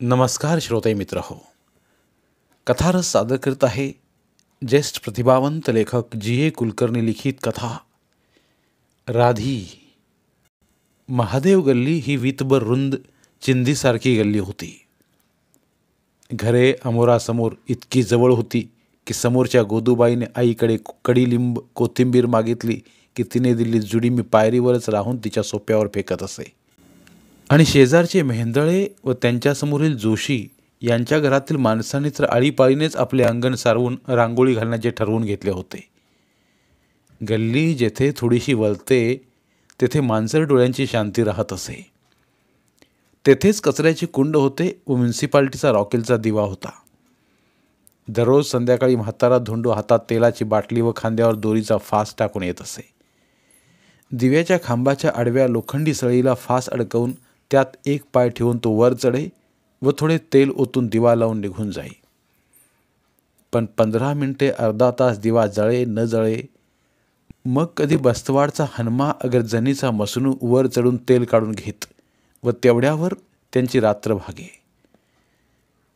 नमस्कार श्रोते मित्र हो. कथारस सादर करत आहे ज्येष्ठ प्रतिभावंत लेखक जी. कुलकर्णी लिखित कथा राधी. महादेव गल्ली ही वीतभर रुंद चिंधीसारखी गल्ली होती. घरे अमोरासमोर इतकी जवळ होती की समोरच्या गोदूबाईने आईकडे कडीलिंब कोथिंबीर मागितली की तिने दिल्ली जुडी मी पायरीवरच राहून तिच्या सोप्यावर फेकत असे. आणि शेजारचे मेहेंदळे व त्यांच्यासमोरील जोशी यांच्या घरातील माणसांनी तर आळीपाळीनेच आपले अंगण सारवून रांगोळी घालण्याचे ठरवून घेतले होते. गल्ली जेथे थोडीशी वळते तेथे मांजर डोळ्यांची शांती राहत असे. तेथेच कचऱ्याचे कुंड होते व म्युन्सिपाल्टीचा रॉकेलचा दिवा होता. दररोज संध्याकाळी म्हातारा धोंडू हातात तेलाची बाटली व खांद्यावर दोरीचा फास टाकून येत असे. दिव्याच्या खांबाच्या आडव्या लोखंडी सळीला फास अडकवून त्यात एक पाय ठेवून तो वर चढे व थोडे तेल ओतून दिवा लावून निघून जाई. पण 15 मिनिटे अर्धा तास दिवा जळे न जळे मग कधी बस्तवाडचा हनुमा अगर जनीचा मसनू वर चढून तेल काढून घेत व तेवढ्यावर त्यांची रात्र भागे.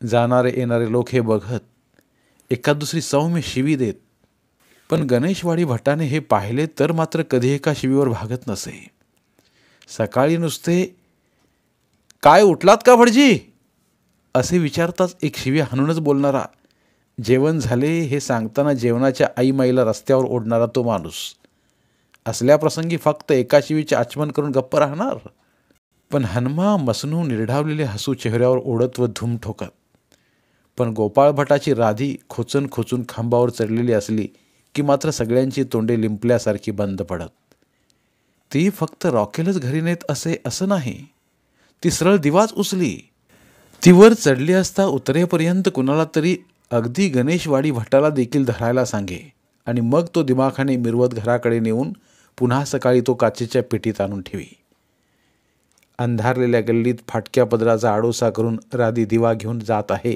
जाणारे येणारे लोक हे बघत एका दुसरी सौम्य शिवी देत. पण गणेशवाडी भटाने हे पाहिले तर मात्र कधी एका शिवीवर भागत नसे. सकाळी नुसते काय उठलात का भटजी असे विचारताच एक शिवी हाणूनच बोलणारा, जेवण झाले हे सांगताना जेवणाच्या आईमाईला रस्त्यावर ओढणारा तो माणूस असल्या प्रसंगी फक्त एका शिवीचे आचमन करून गप्प राहणार. पण हनुमा मसनू निर्ढावलेले हसू चेहऱ्यावर ओढत व धूम ठोकत. पण गोपाळ भटाची राधी खोचून खोचून खांबावर चढलेली असली की मात्र सगळ्यांची तोंडे लिंपल्यासारखी बंद पडत. ती फक्त रॉकेलच घरी नेत असे असं नाही, ती सरळ दिवाच उचली. ती वर चढली असता उतरेपर्यंत कुणाला तरी अगदी गणेशवाडी भटाला देखील धरायला सांगे आणि मग तो दिमाखाने मिरवत घराकडे नेऊन पुन्हा सकाळी तो काचेच्या पेटीत आणून ठेवी. अंधारलेल्या गल्लीत फाटक्या पदराचा आडोसा करून राधी दिवा घेऊन जात आहे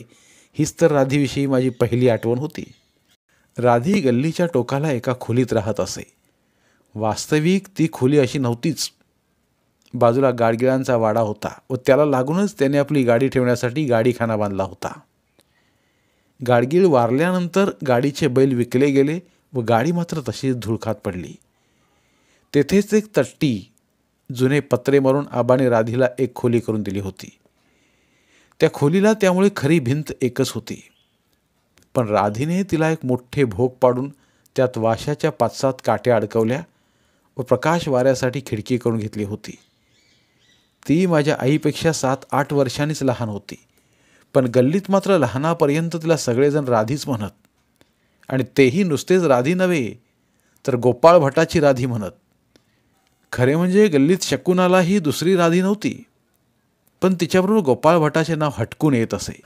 हीच तर राधीविषयी माझी पहिली आठवण होती. राधी गल्लीच्या टोकाला एका खोलीत राहत असे. वास्तविक ती खोली अशी नव्हतीच. बाजूला गाडगिळांचा वाडा होता व त्याला लागूनच त्याने आपली गाडी ठेवण्यासाठी गाडीखाना बांधला होता. गाडगीळ वारल्यानंतर गाडीचे बैल विकले गेले व गाडी मात्र तशीच धुळखात पडली. तेथेच एक तट्टी जुने पत्रे मारून आबाने राधीला एक खोली करून दिली होती. त्या खोलीला त्यामुळे खरी भिंत एकच होती. पण राधीने तिला एक मोठे भोग पाडून त्यात वाशाच्या 5-7 काट्या अडकवल्या व प्रकाश वाऱ्यासाठी खिडकी करून घेतली होती. ती माझ्या आईपेक्षा 7-8 वर्षांनीच लहान होती. पण गल्लीत मात्र लहानापर्यंत तिला सगळेजण राधीच म्हणत आणि तेही नुसतेच राधी नव्हे तर गोपाळ भटाची राधी म्हणत. खरे म्हणजे गल्लीत शकुनालाही दुसरी राधी नव्हती, पण तिच्याबरोबर गोपाळ भटाचे नाव हटकून येत असे.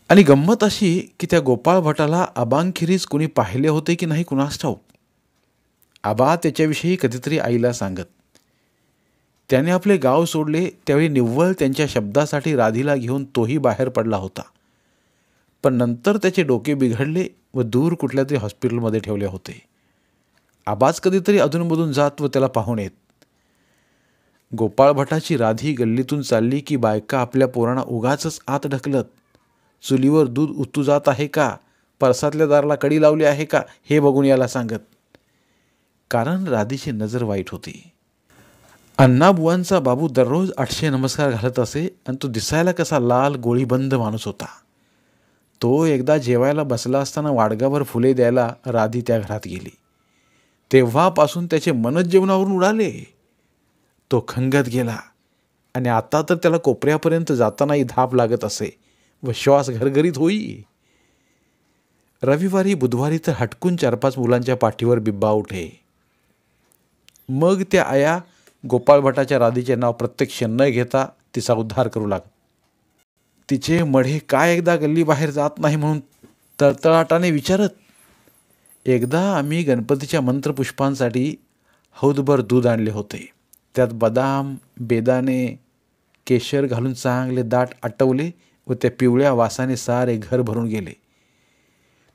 आणि गंमत अशी की त्या गोपाळ भटाला आबांखेरीज कुणी पाहिले होते की नाही कुणास ठाऊक. आबा त्याच्याविषयी कधीतरी आईला सांगत. त्याने आपले गाव सोडले त्यावेळी निव्वळ त्यांच्या शब्दासाठी राधीला घेऊन तोही बाहेर पडला होता. पण नंतर त्याचे डोके बिघडले व दूर कुठल्या तरी हॉस्पिटलमध्ये ठेवले होते. आबाच कधीतरी अधूनमधून जात व त्याला पाहून येत. गोपाळ भटाची राधी गल्लीतून चालली की बायका आपल्या पोरांना उगाचच आत ढकलत, चुलीवर दूध उतू जात आहे का, परसातल्या दाराला कडी लावली आहे का हे बघून याला सांगत. कारण राधीची नजर वाईट होती. अण्णाबुवांचा बाबू दररोज 800 नमस्कार घालत असे आणि तो दिसायला कसा लाल गोळीबंद माणूस होता. तो एकदा जेवायला बसला असताना वाडगाभर फुले द्यायला राधी त्या घरात गेली. तेव्हापासून त्याचे मनच जेवणावरून उडाले. तो खंगत गेला आणि आता तर त्याला कोपऱ्यापर्यंत जातानाही धाप लागत असे व श्वास घरघरीत होई. रविवारी बुधवारी तर हटकून 4-5 मुलांच्या पाठीवर बिब्बा उठे. मग त्या आया गोपाळ भटाच्या राधीचे नाव प्रत्यक्ष न घेता तिचा उद्धार करू लागत. तिचे मढे काय एकदा गल्ली बाहेर जात नाही म्हणून तळतळाटाने विचारत. एकदा आम्ही गणपतीच्या मंत्रपुष्पांसाठी हौदभर दूध आणले होते. त्यात बदाम, बेदाणे, केशर घालून चांगले दाट आटवले व त्या पिवळ्या वासाने सारे घर भरून गेले.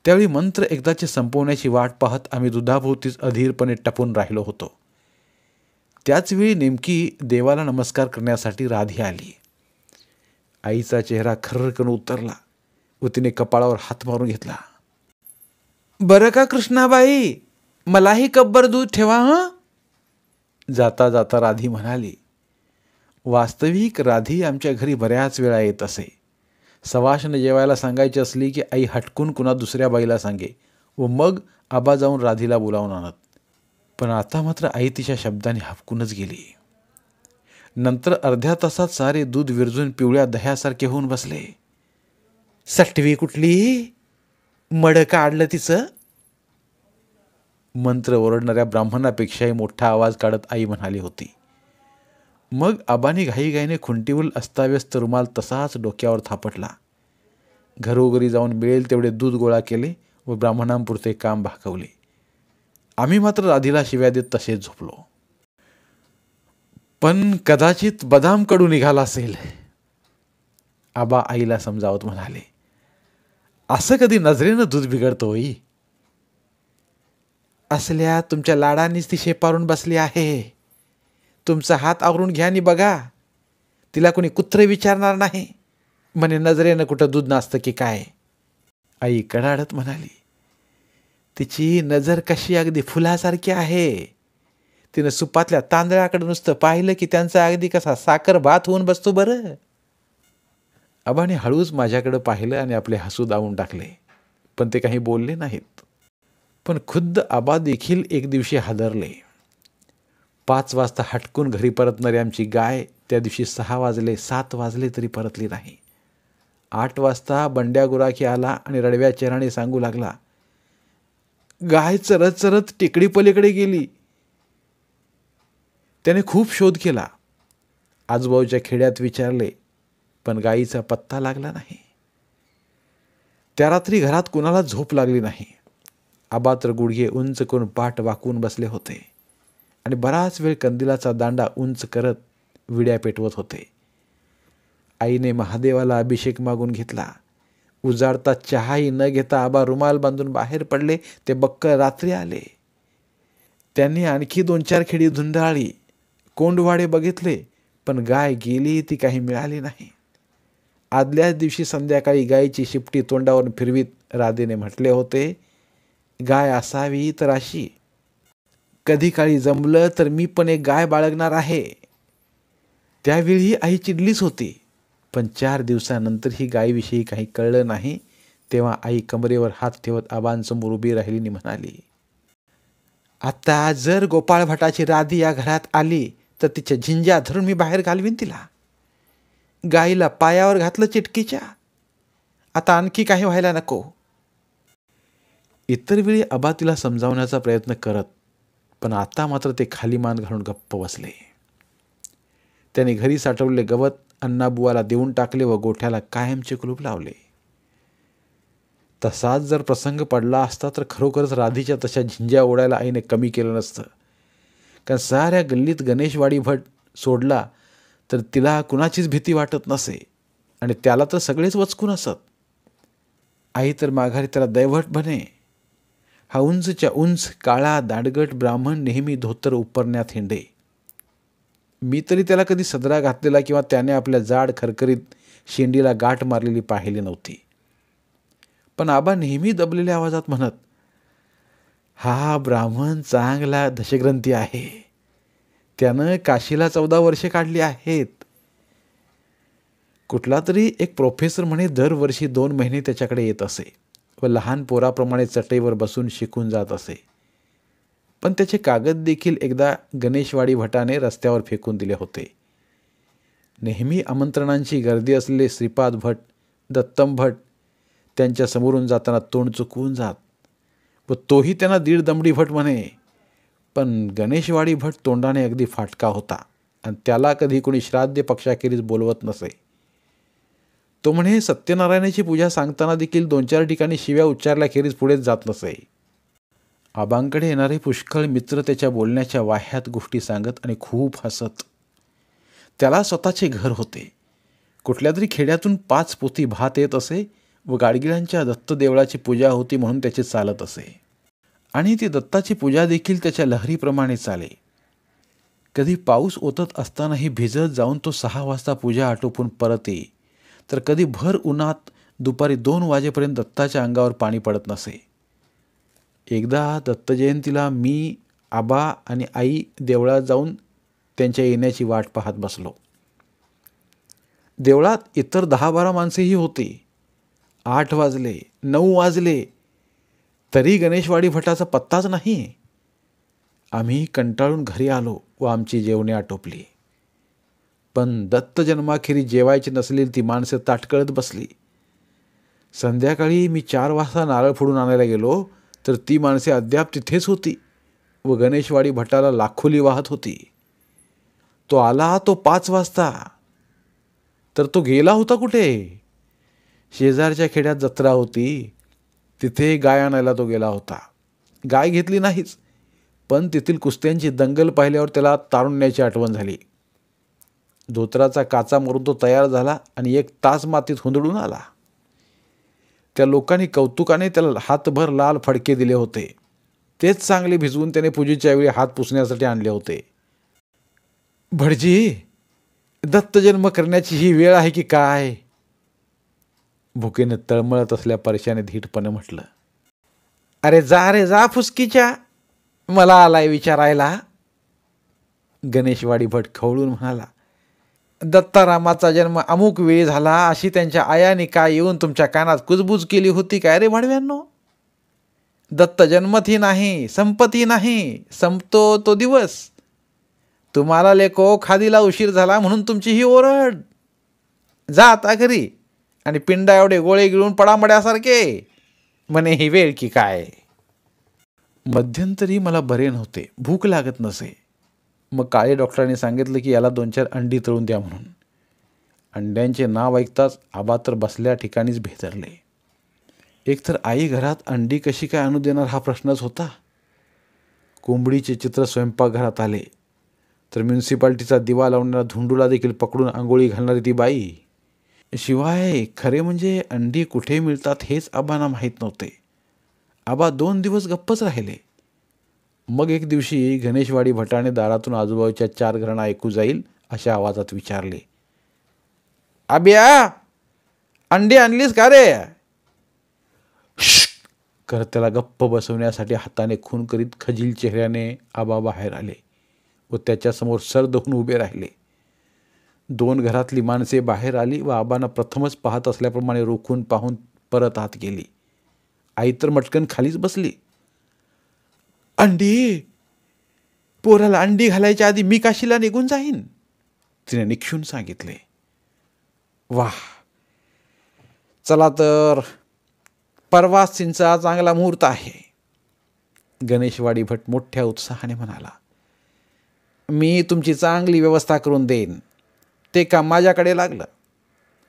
त्यावेळी मंत्र एकदाचे संपवण्याची वाट पाहत आम्ही दुधाभोवतीच अधीरपणे टपून राहिलो होतो. त्याचवेळी नेमकी देवाला नमस्कार करण्यासाठी राधी आली. आईचा चेहरा खर्रकन उतरला व तिने कपाळावर हात मारून घेतला. बरं का कृष्णाबाई, मलाही कब्बर दूध ठेवा हं. जाता जाता राधी म्हणाली. वास्तविक राधी आमच्या घरी बऱ्याच वेळा येत असे. सवाष्ण जेवायला सांगायची असली की आई हटकून कुणा दुसऱ्या बाईला सांगे व मग आबा जाऊन राधीला बोलावून आणत. पण आता मात्र आई तिच्या शब्दाने हबकूनच गेली. नंतर अर्ध्या तासात सारे दूध विरजून पिवळ्या दह्यासारखे होऊन बसले. सटवी कुठली, मड काढलं तिचं. मंत्र ओरडणाऱ्या ब्राह्मणापेक्षाही मोठा आवाज काढत आई म्हणाली होती. मग आबाने घाईघाईने खुंटीवर अस्ताव्यस्त रुमाल तसाच डोक्यावर थापटला. घरोघरी जाऊन मिळेल तेवढे दूध गोळा केले व ब्राह्मणांपुरते काम भागवले. आम्ही मात्र राधीला शिव्या देत तसेच झोपलो. पण कदाचित बदाम कडू निघाला असेल. आबा आईला समजावत म्हणाले. असं कधी नजरेनं दूध बिघडतं होई. असल्या तुमच्या लाडांनीच ती शेपारून बसली आहे. तुमचा हात आवरून घ्या आणि बघा. तिला कोणी कुत्रे विचारणार नाही. म्हणे नजरेनं कुठं दूध नाचतं की काय. आई कडाडत म्हणाली. तिची नजर कशी अगदी फुलासारखी आहे. तिनं सुपातल्या तांदळाकडे नुसतं पाहिलं की त्यांचा अगदी कसा साखर भात होऊन बसतो बरं. आबाने हळूच माझ्याकडे पाहिलं आणि आपले हसू दावून टाकले. पण ते काही बोलले नाहीत. पण खुद्द आबा देखील एक दिवशी हादरले. 5 वाजता हटकून घरी परतणारी आमची गाय त्या दिवशी 6 वाजले 7 वाजले तरी परतली नाही. 8 वाजता बंड्या गुराखी आला आणि रडव्या चेहऱ्याने सांगू लागला. गाय चरत चरत टेकडी पलीकडे गेली. त्याने खूप शोध केला. आजूबाजूच्या खेड्यात विचारले पण गायीचा पत्ता लागला नाही. त्या रात्री घरात कुणाला झोप लागली नाही. आबा तर गुडघे उंच करून पाठ वाकवून बसले होते आणि बराच वेळ कंदिलाचा दांडा उंच करत विड्या पेटवत होते. आईने महादेवाला अभिषेक मागून घेतला. उजाडता चहाही न घेता आबा रुमाल बांधून बाहेर पडले. ते बक्कळ रात्री आले. त्यांनी आणखी 2-4 खेडी धुंडाळली. कोंडवाडे बघितले पण गाय गेली ती काही मिळाली नाही. आदल्याच दिवशी संध्याकाळी गायीची शिपटी तोंडावर फिरवीत राधेने म्हटले होते, गाय असावी तर अशी. कधी काळी जमलं तर मी पण एक गाय बाळगणार आहे. त्यावेळी आई चिडलीच होती. पण 4 दिवसानंतर ही गायीविषयी काही कळलं नाही तेव्हा आई कमरेवर हात ठेवत आबांसमोर उभी राहिली आणि म्हणाली. आता जर गोपाळ भटाची राधी या घरात आली तर तिच्या झिंज्या धरून मी बाहेर घालवीन तिला. गाईला पायावर घातलं चिटकीच्या. आता आणखी काही व्हायला नको. इतर वेळी आबा तिला समजावण्याचा प्रयत्न करत पण आता मात्र ते खाली मान घालून गप्प बसले. त्याने घरी साठवलेले गवत अण्णाबुवाला देऊन टाकले व गोठ्याला कायमचे कुलूप लावले. तसाच जर प्रसंग पडला असता तर खरोखरच राधीच्या तशा झिंज्या ओढायला आईने कमी केलं नसतं. कारण साऱ्या गल्लीत गणेशवाडी भट सोडला तर तिला कुणाचीच भीती वाटत नसे आणि त्याला तर सगळेच वचकून असत. आई तर माघारी त्याला दैवट बने. हा उंचच्या उंच काळा दांडगट ब्राह्मण नेहमी धोतर उपरण्यात हिंडे. मी तरी त्याला कधी सदरा घातलेला किंवा त्याने आपल्या जाड खरखरीत शेंडीला गाठ मारलेली पाहिली नव्हती. पण आबा नेहमी दबलेल्या आवाजात म्हणत, हा ब्राह्मण चांगला दशग्रंथी आहे. त्यानं काशीला 14 वर्षे काढली आहेत. कुठला तरी एक प्रोफेसर म्हणे दरवर्षी 2 महिने त्याच्याकडे येत असे व लहान पोराप्रमाणे चटईवर बसून शिकून जात असे. पण त्याचे कागद देखील एकदा गणेशवाडी भटाने रस्त्यावर फेकून दिले होते. नेहमी आमंत्रणांची गर्दी असलेले श्रीपाद भट, दत्तम भट त्यांच्या समोरून जाताना तोंड चुकवून जात व तोही त्यांना 1.5 दमडी भट म्हणे. पण गणेशवाडी भट तोंडाने अगदी फाटका होता आणि त्याला कधी कोणी श्राद्ध पक्षाखेरीज बोलवत नसे. तो म्हणे सत्यनारायणाची पूजा सांगताना देखील 2-4 ठिकाणी शिव्या उच्चारल्याखेरीज पुढेच जात नसे. आबांकडे येणारे पुष्कळ मित्र त्याच्या बोलण्याच्या वाह्यात गोष्टी सांगत आणि खूप हसत. त्याला स्वतःचे घर होते. कुठल्या तरी खेड्यातून 5 पोती भात येत असे व गाडगिळांच्या दत्त देवळाची पूजा होती म्हणून त्याचे चालत असे. आणि ती दत्ताची पूजा देखील त्याच्या लहरीप्रमाणे चाले. कधी पाऊस ओतत असतानाही भिजत जाऊन तो 6 वाजता पूजा आटोपून परत ये तर कधी भर उन्हात दुपारी 2 वाजेपर्यंत दत्ताच्या अंगावर पाणी पडत नसे. एकदा दत्तजयंतीला मी, आबा आणि आई देवळात जाऊन त्यांच्या येण्याची वाट पाहत बसलो. देवळात इतर 10-12 माणसेही होती. 8 वाजले, 9 वाजले, तरी गणेशवाडी भटाचा पत्ताच नाही. आम्ही कंटाळून घरी आलो व आमची जेवणे आटोपली. पण दत्त जन्माखेरी जेवायची नसलेली ती माणसं ताटकळत बसली. संध्याकाळी मी 4 वाजता नारळ फोडून आणायला गेलो तर ती माणसे अद्याप तिथेच होती व गणेशवाडी भटाला लाखोली वाहत होती. तो आला तो 5 वाजता, तर तो गेला होता कुठे? शेजारच्या खेड्यात जत्रा होती, तिथे गाय आणायला तो गेला होता. गाय घेतली नाहीच, पण तेथील कुस्त्यांची दंगल पाहिल्यावर त्याला तारुण्याची आठवण झाली. धोत्राचा काचा मारून तो तयार झाला आणि 1 तास मातीत हुंदडून आला. त्या लोकांनी कौतुकाने त्याला हातभर लाल फडके दिले होते. तेच चांगले भिजवून त्याने पूजेच्या वेळी हात पुसण्यासाठी आणले होते. भटजी, दत्तजन्म करण्याची ही वेळ आहे की काय? भुकेने तळमळत असल्या परशाने धीटपणे म्हटलं. अरे जा रे जा फुसकीच्या, मला आलाय विचारायला. गणेशवाडी भट खवळून म्हणाला. दत्तारामाचा जन्म अमुक वेळी झाला अशी त्यांच्या आयाने काय येऊन तुमच्या कानात कुजबूज केली होती काय रे भाडव्यांनो? दत्त जन्मतही नाही, संपतही नाही, संपतो तो दिवस. तुम्हाला लेको खादीला उशीर झाला म्हणून तुमची ही ओरड. जा आता घरी आणि पिंडा एवढे गोळे गिळून पडामड्यासारखे म्हणे ही वेळ की काय. मध्यंतरी मला बरे नव्हते, भूक लागत नसे. मग काळे डॉक्टरांनी सांगितलं की याला 2-4 अंडी तळून द्या म्हणून. अंड्यांचे नाव ऐकताच आबा तर बसल्या ठिकाणीच भेदरले. एकतर आई घरात अंडी कशी काय आणू देणार हा प्रश्नच होता. कोंबडीचे चित्र स्वयंपाकघरात आले तर म्युन्सिपाल्टीचा दिवा लावणारा धुंडूला देखील पकडून आंघोळी घालणारी ती बाई. शिवाय खरे म्हणजे अंडी कुठे मिळतात हेच आबांना माहीत नव्हते. आबा 2 दिवस गप्पच राहिले. मग एक दिवशी गणेशवाडी भटाने दारातून आजूबाजूच्या 4 घरांना ऐकू जाईल अशा आवाजात विचारले. आब्या, अंडी आणलीस का रे? कर त्याला गप्प बसवण्यासाठी हाताने खून करीत खजील चेहऱ्याने आबा बाहेर आले व त्याच्यासमोर सर्द होऊन उभे राहिले. 2 घरातली माणसे बाहेर आली व आबांना प्रथमच पाहत असल्याप्रमाणे रोखून पाहून परत आत गेली. आई तर मटकन खालीच बसली. अंडी, पोराला अंडी घालायच्या आधी मी काशीला निघून जाईन, तिने निक्षून सांगितले. वाह, चला तर परवाच चिंचा चांगला मुहूर्त आहे. गणेशवाडी भट मोठ्या उत्साहाने म्हणाला. मी तुमची चांगली व्यवस्था करून देईन. ते काम माझ्याकडे लागलं.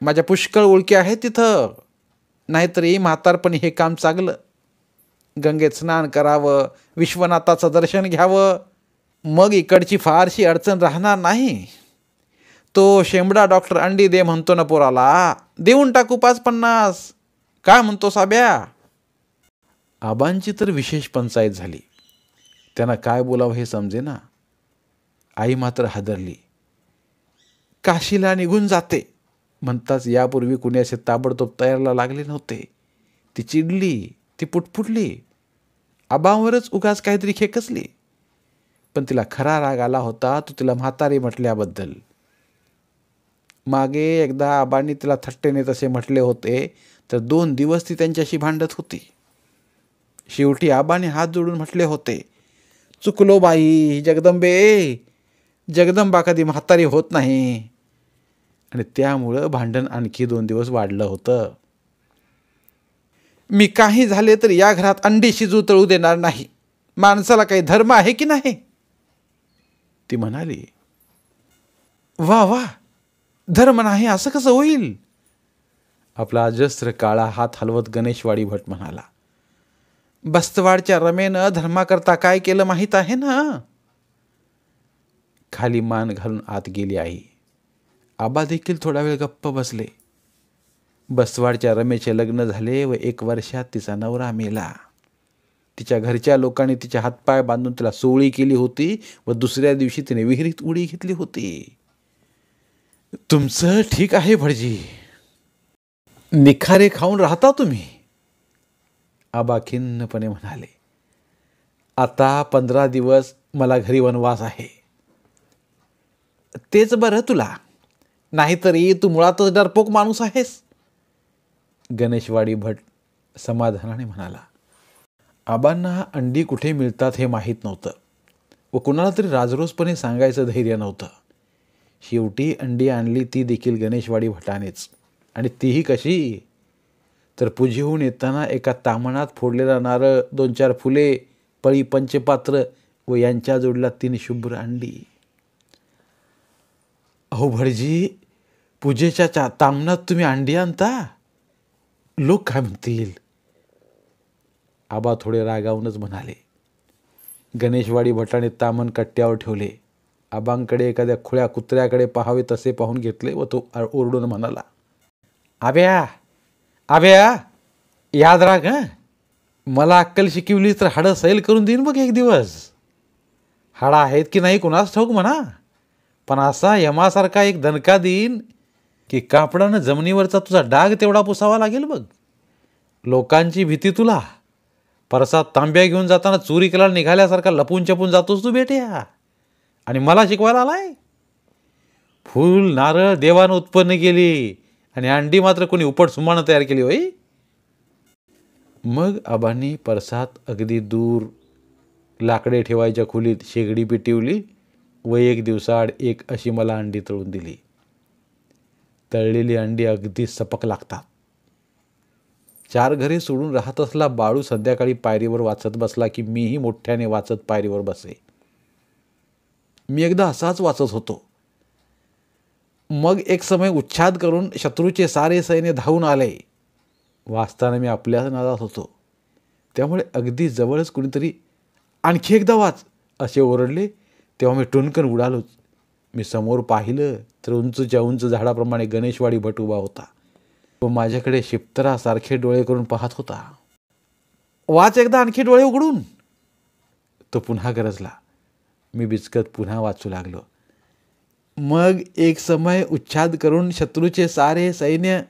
माझ्या पुष्कळ ओळखी आहेत तिथं. नाहीतरी म्हातारपणी हे काम चांगलं. गंगेत स्नान करावं, विश्वनाथाचं दर्शन घ्यावं, मग इकडची फारशी अडचण राहणार नाही. तो शेंबडा डॉक्टर अंडी दे म्हणतो ना पोराला, देऊन टाकू 5-50. काय म्हणतो साब्या? आबांची तर विशेष पंचायत झाली. त्यांना काय बोलावं हे समजेना. आई मात्र हादरली. काशीला निघून जाते म्हणताच यापूर्वी कुणी असे ताबडतोब तयारला लागले नव्हते. ती चिडली, ती पुटपुटली, आबांवरच उगाच काहीतरी खेकसली. पण तिला खरा राग आला होता तो तिला म्हातारी म्हटल्याबद्दल. मागे एकदा आबांनी तिला थट्टेने तसे म्हटले होते तर 2 दिवस ती त्यांच्याशी भांडत होती. शेवटी आबाने हात जोडून म्हटले होते, चुकलो बाई जगदंबे, जगदंबा कधी म्हातारी होत नाही. आणि त्यामुळं भांडण आणखी 2 दिवस वाढलं होतं. मी काही झाले तर या घरात अंडी शिजू तळू देणार नाही. माणसाला काही धर्म आहे की नाही? ती म्हणाली. वा वा, धर्म नाही असं कसं होईल? आपला अजस्त्र काळा हात हलवत गणेशवाडी भट म्हणाला. बस्तवाडच्या रमेनं धर्माकरता काय केलं माहीत आहे ना? खाली मान घालून आत गेली आई. आबा देखील थोडा वेळ गप्प बसले. बसवाडच्या रमेचे लग्न झाले व 1 वर्षात तिचा नवरा मेला. तिच्या घरच्या लोकांनी तिचे हातपाय बांधून तिला सोळी केली होती व दुसऱ्या दिवशी तिने विहिरीत उडी घेतली होती. तुमचं ठीक आहे भटजी, निखारे खाऊन राहता तुम्ही? आबा खिन्नपणे म्हणाले. आता 15 दिवस मला घरी वनवास आहे. तेच बरं तुला, नाहीतरी तू मुळातच डरपोक माणूस आहेस, गणेशवाडी भट समाधानाने म्हणाला. आबांना अंडी कुठे मिळतात हे माहीत नव्हतं व कुणाला तरी राजरोसपणे सांगायचं धैर्य नव्हतं. शेवटी अंडी आणली ती देखील गणेशवाडी भटानेच, आणि तीही कशी तर पूजेहून येताना एका तामणात फोडलेला नारळ, 2-4 फुले, पळी पंचपात्र व यांच्या जोडला 3 शुभ्र अंडी. अहो भटजी, पूजेच्या तामणात तुम्ही अंडी आणता? लोक काय म्हणतील? आबा थोडे रागावूनच म्हणाले. गणेशवाडी भटाने तामण कट्ट्यावर ठेवले. आबांकडे एखाद्या खुळ्या कुत्र्याकडे पाहावे तसे पाहून घेतले व तो ओरडून म्हणाला, आब्या आब्या, याद राख हं, मला अक्कल शिकवली तर हाडं सैल करून देईन बघ एक दिवस. हाडं आहेत की नाही कुणास ठाऊक म्हणा, पण असा यमासारखा एक दणका देईन की कापडानं जमिनीवरचा तुझा डाग तेवढा पुसावा लागेल बघ. लोकांची भीती तुला. परसात तांब्या घेऊन जाताना चोरी केला निघाल्यासारखा लपून छपून जातोस तू बेट्या, आणि मला शिकवायला आलाय? फूल नारळ देवानं उत्पन्न केली आणि अंडी मात्र कोणी उपट सुमानं तयार केली होय. मग आबांनी परसात अगदी दूर लाकडे ठेवायच्या खोलीत शेगडी पेटवली व 1 दिवसाआड एक अशी मला अंडी तळून दिली. तळलेली अंडी अगदी सपक लागतात. 4 घरे सोडून राहत असला बाळू संध्याकाळी पायरीवर वाचत बसला की मीही मोठ्याने वाचत पायरीवर बसे. मी एकदा असाच वाचत होतो. मग एक समय उच्छाद करून शत्रूचे सारे सैन्य धावून आले. वाचताना मी आपल्याच नादात होतो, त्यामुळे अगदी जवळच कुणीतरी आणखी एकदा वाच असे ओरडले. तेव्हा मी टुनकन उडालोच. मी समोर पाहिलं तर उंचच्या उंच झाडाप्रमाणे गणेशवाडी भट उभा होता व माझ्याकडे शिप्तरासारखे डोळे करून पाहत होता. वाच एकदा आणखी डोळे उघडून, तो पुन्हा गरजला. मी बिचकत पुन्हा वाचू लागलो. मग एक समय उच्छाद करून शत्रूचे सारे सैन्य.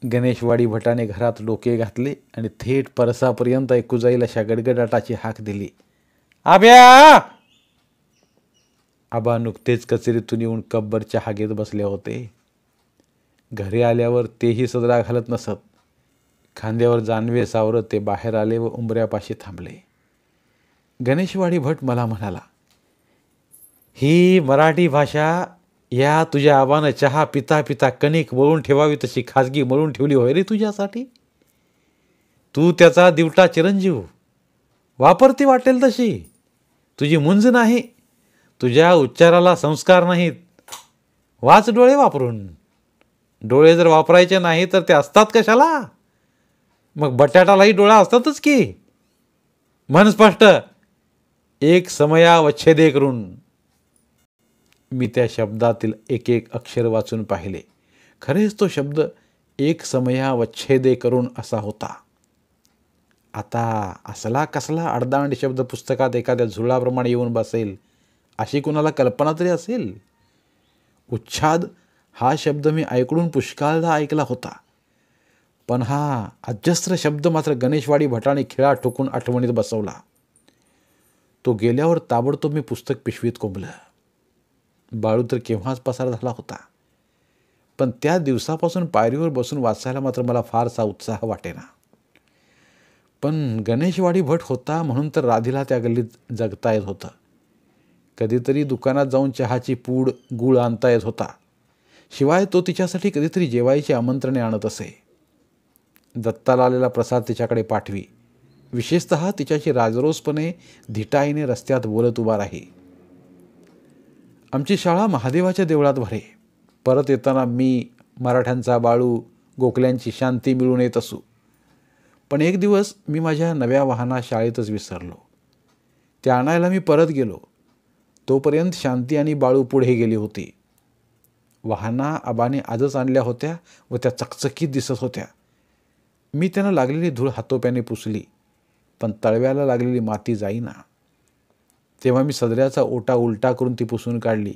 गणेशवाडी भटाने घरात डोके घातले आणि थेट परसापर्यंत ऐकू जाईल अशा गडगडाटाची हाक दिली, आब्या. आबा नुकतेच कचेरीतून येऊन कब्बर चहा घेत बसले होते. घरी आल्यावर तेही सदरा घालत नसत. खांद्यावर जानवे सावरत ते बाहेर आले व उंबऱ्यापाशी थांबले. गणेशवाडी भट मला म्हणाला, ही मराठी भाषा या तुझ्या आबानं चहा पिता पिता कणिक मळून ठेवावी तशी खाजगी मळून ठेवली होय रे तुझ्यासाठी. तू त्याचा दिवटा चिरंजीव, वापरती वाटेल तशी. तुझी मुंज नाही, तुझ्या उच्चाराला संस्कार नाहीत. वाच डोळे वापरून. डोळे जर वापरायचे नाही तर ते असतात कशाला? मग बटाटालाही डोळा असतातच की. म्हण स्पष्ट, एक समयावच्छेदे करून. मी त्या शब्दातील एक एक अक्षर वाचून पाहिले. खरेच तो शब्द एक समयावच्छेदे करून असा होता. आता असला कसला अडदांड शब्द पुस्तकात एखाद्या झुळाप्रमाणे येऊन बसेल अशी कुणाला कल्पना तरी असेल. उच्छाद हा शब्द मी ऐकडून पुष्कळदा ऐकला होता, पण हा अजस्र शब्द मात्र गणेशवाडी भटाने खिळा ठोकून आठवणीत बसवला. तो गेल्यावर ताबडतोब मी पुस्तक पिशवीत कोंबलं. बाळू तर केव्हाच पसार झाला होता, पण त्या दिवसापासून पायरीवर बसून वाचायला मात्र मला फारसा उत्साह वाटेना. पण गणेशवाडी भट होता म्हणून तर राधीला त्या गल्लीत जगता येत होतं. कधीतरी दुकानात जाऊन चहाची पूड गूळ आणता येत होता. शिवाय तो तिच्यासाठी कधीतरी जेवायची आमंत्रणे आणत असे. दत्ताला आलेला प्रसाद तिच्याकडे पाठवी. विशेषतः तिच्याशी राजरोसपणे धिटाईने रस्त्यात बोलत उभा राही. आमची शाळा महादेवाच्या देवळात भरे. परत येताना मी, मराठ्यांचा बाळू, गोखल्यांची शांती मिळून येत असू. पण एक दिवस मी माझ्या नव्या वाहना शाळेतच विसरलो. ते आणायला मी परत गेलो. तोपर्यंत शांती आणि बाळू पुढे गेली होती. वाहना आबाने आजच आणल्या होत्या व त्या चकचकीत दिसत होत्या. मी त्यांना लागलेली धूळ हातोप्याने पुसली, पण तळव्याला लागलेली माती जाईना. तेव्हा मी सदऱ्याचा ओटा उलटा करून ती पुसून काढली,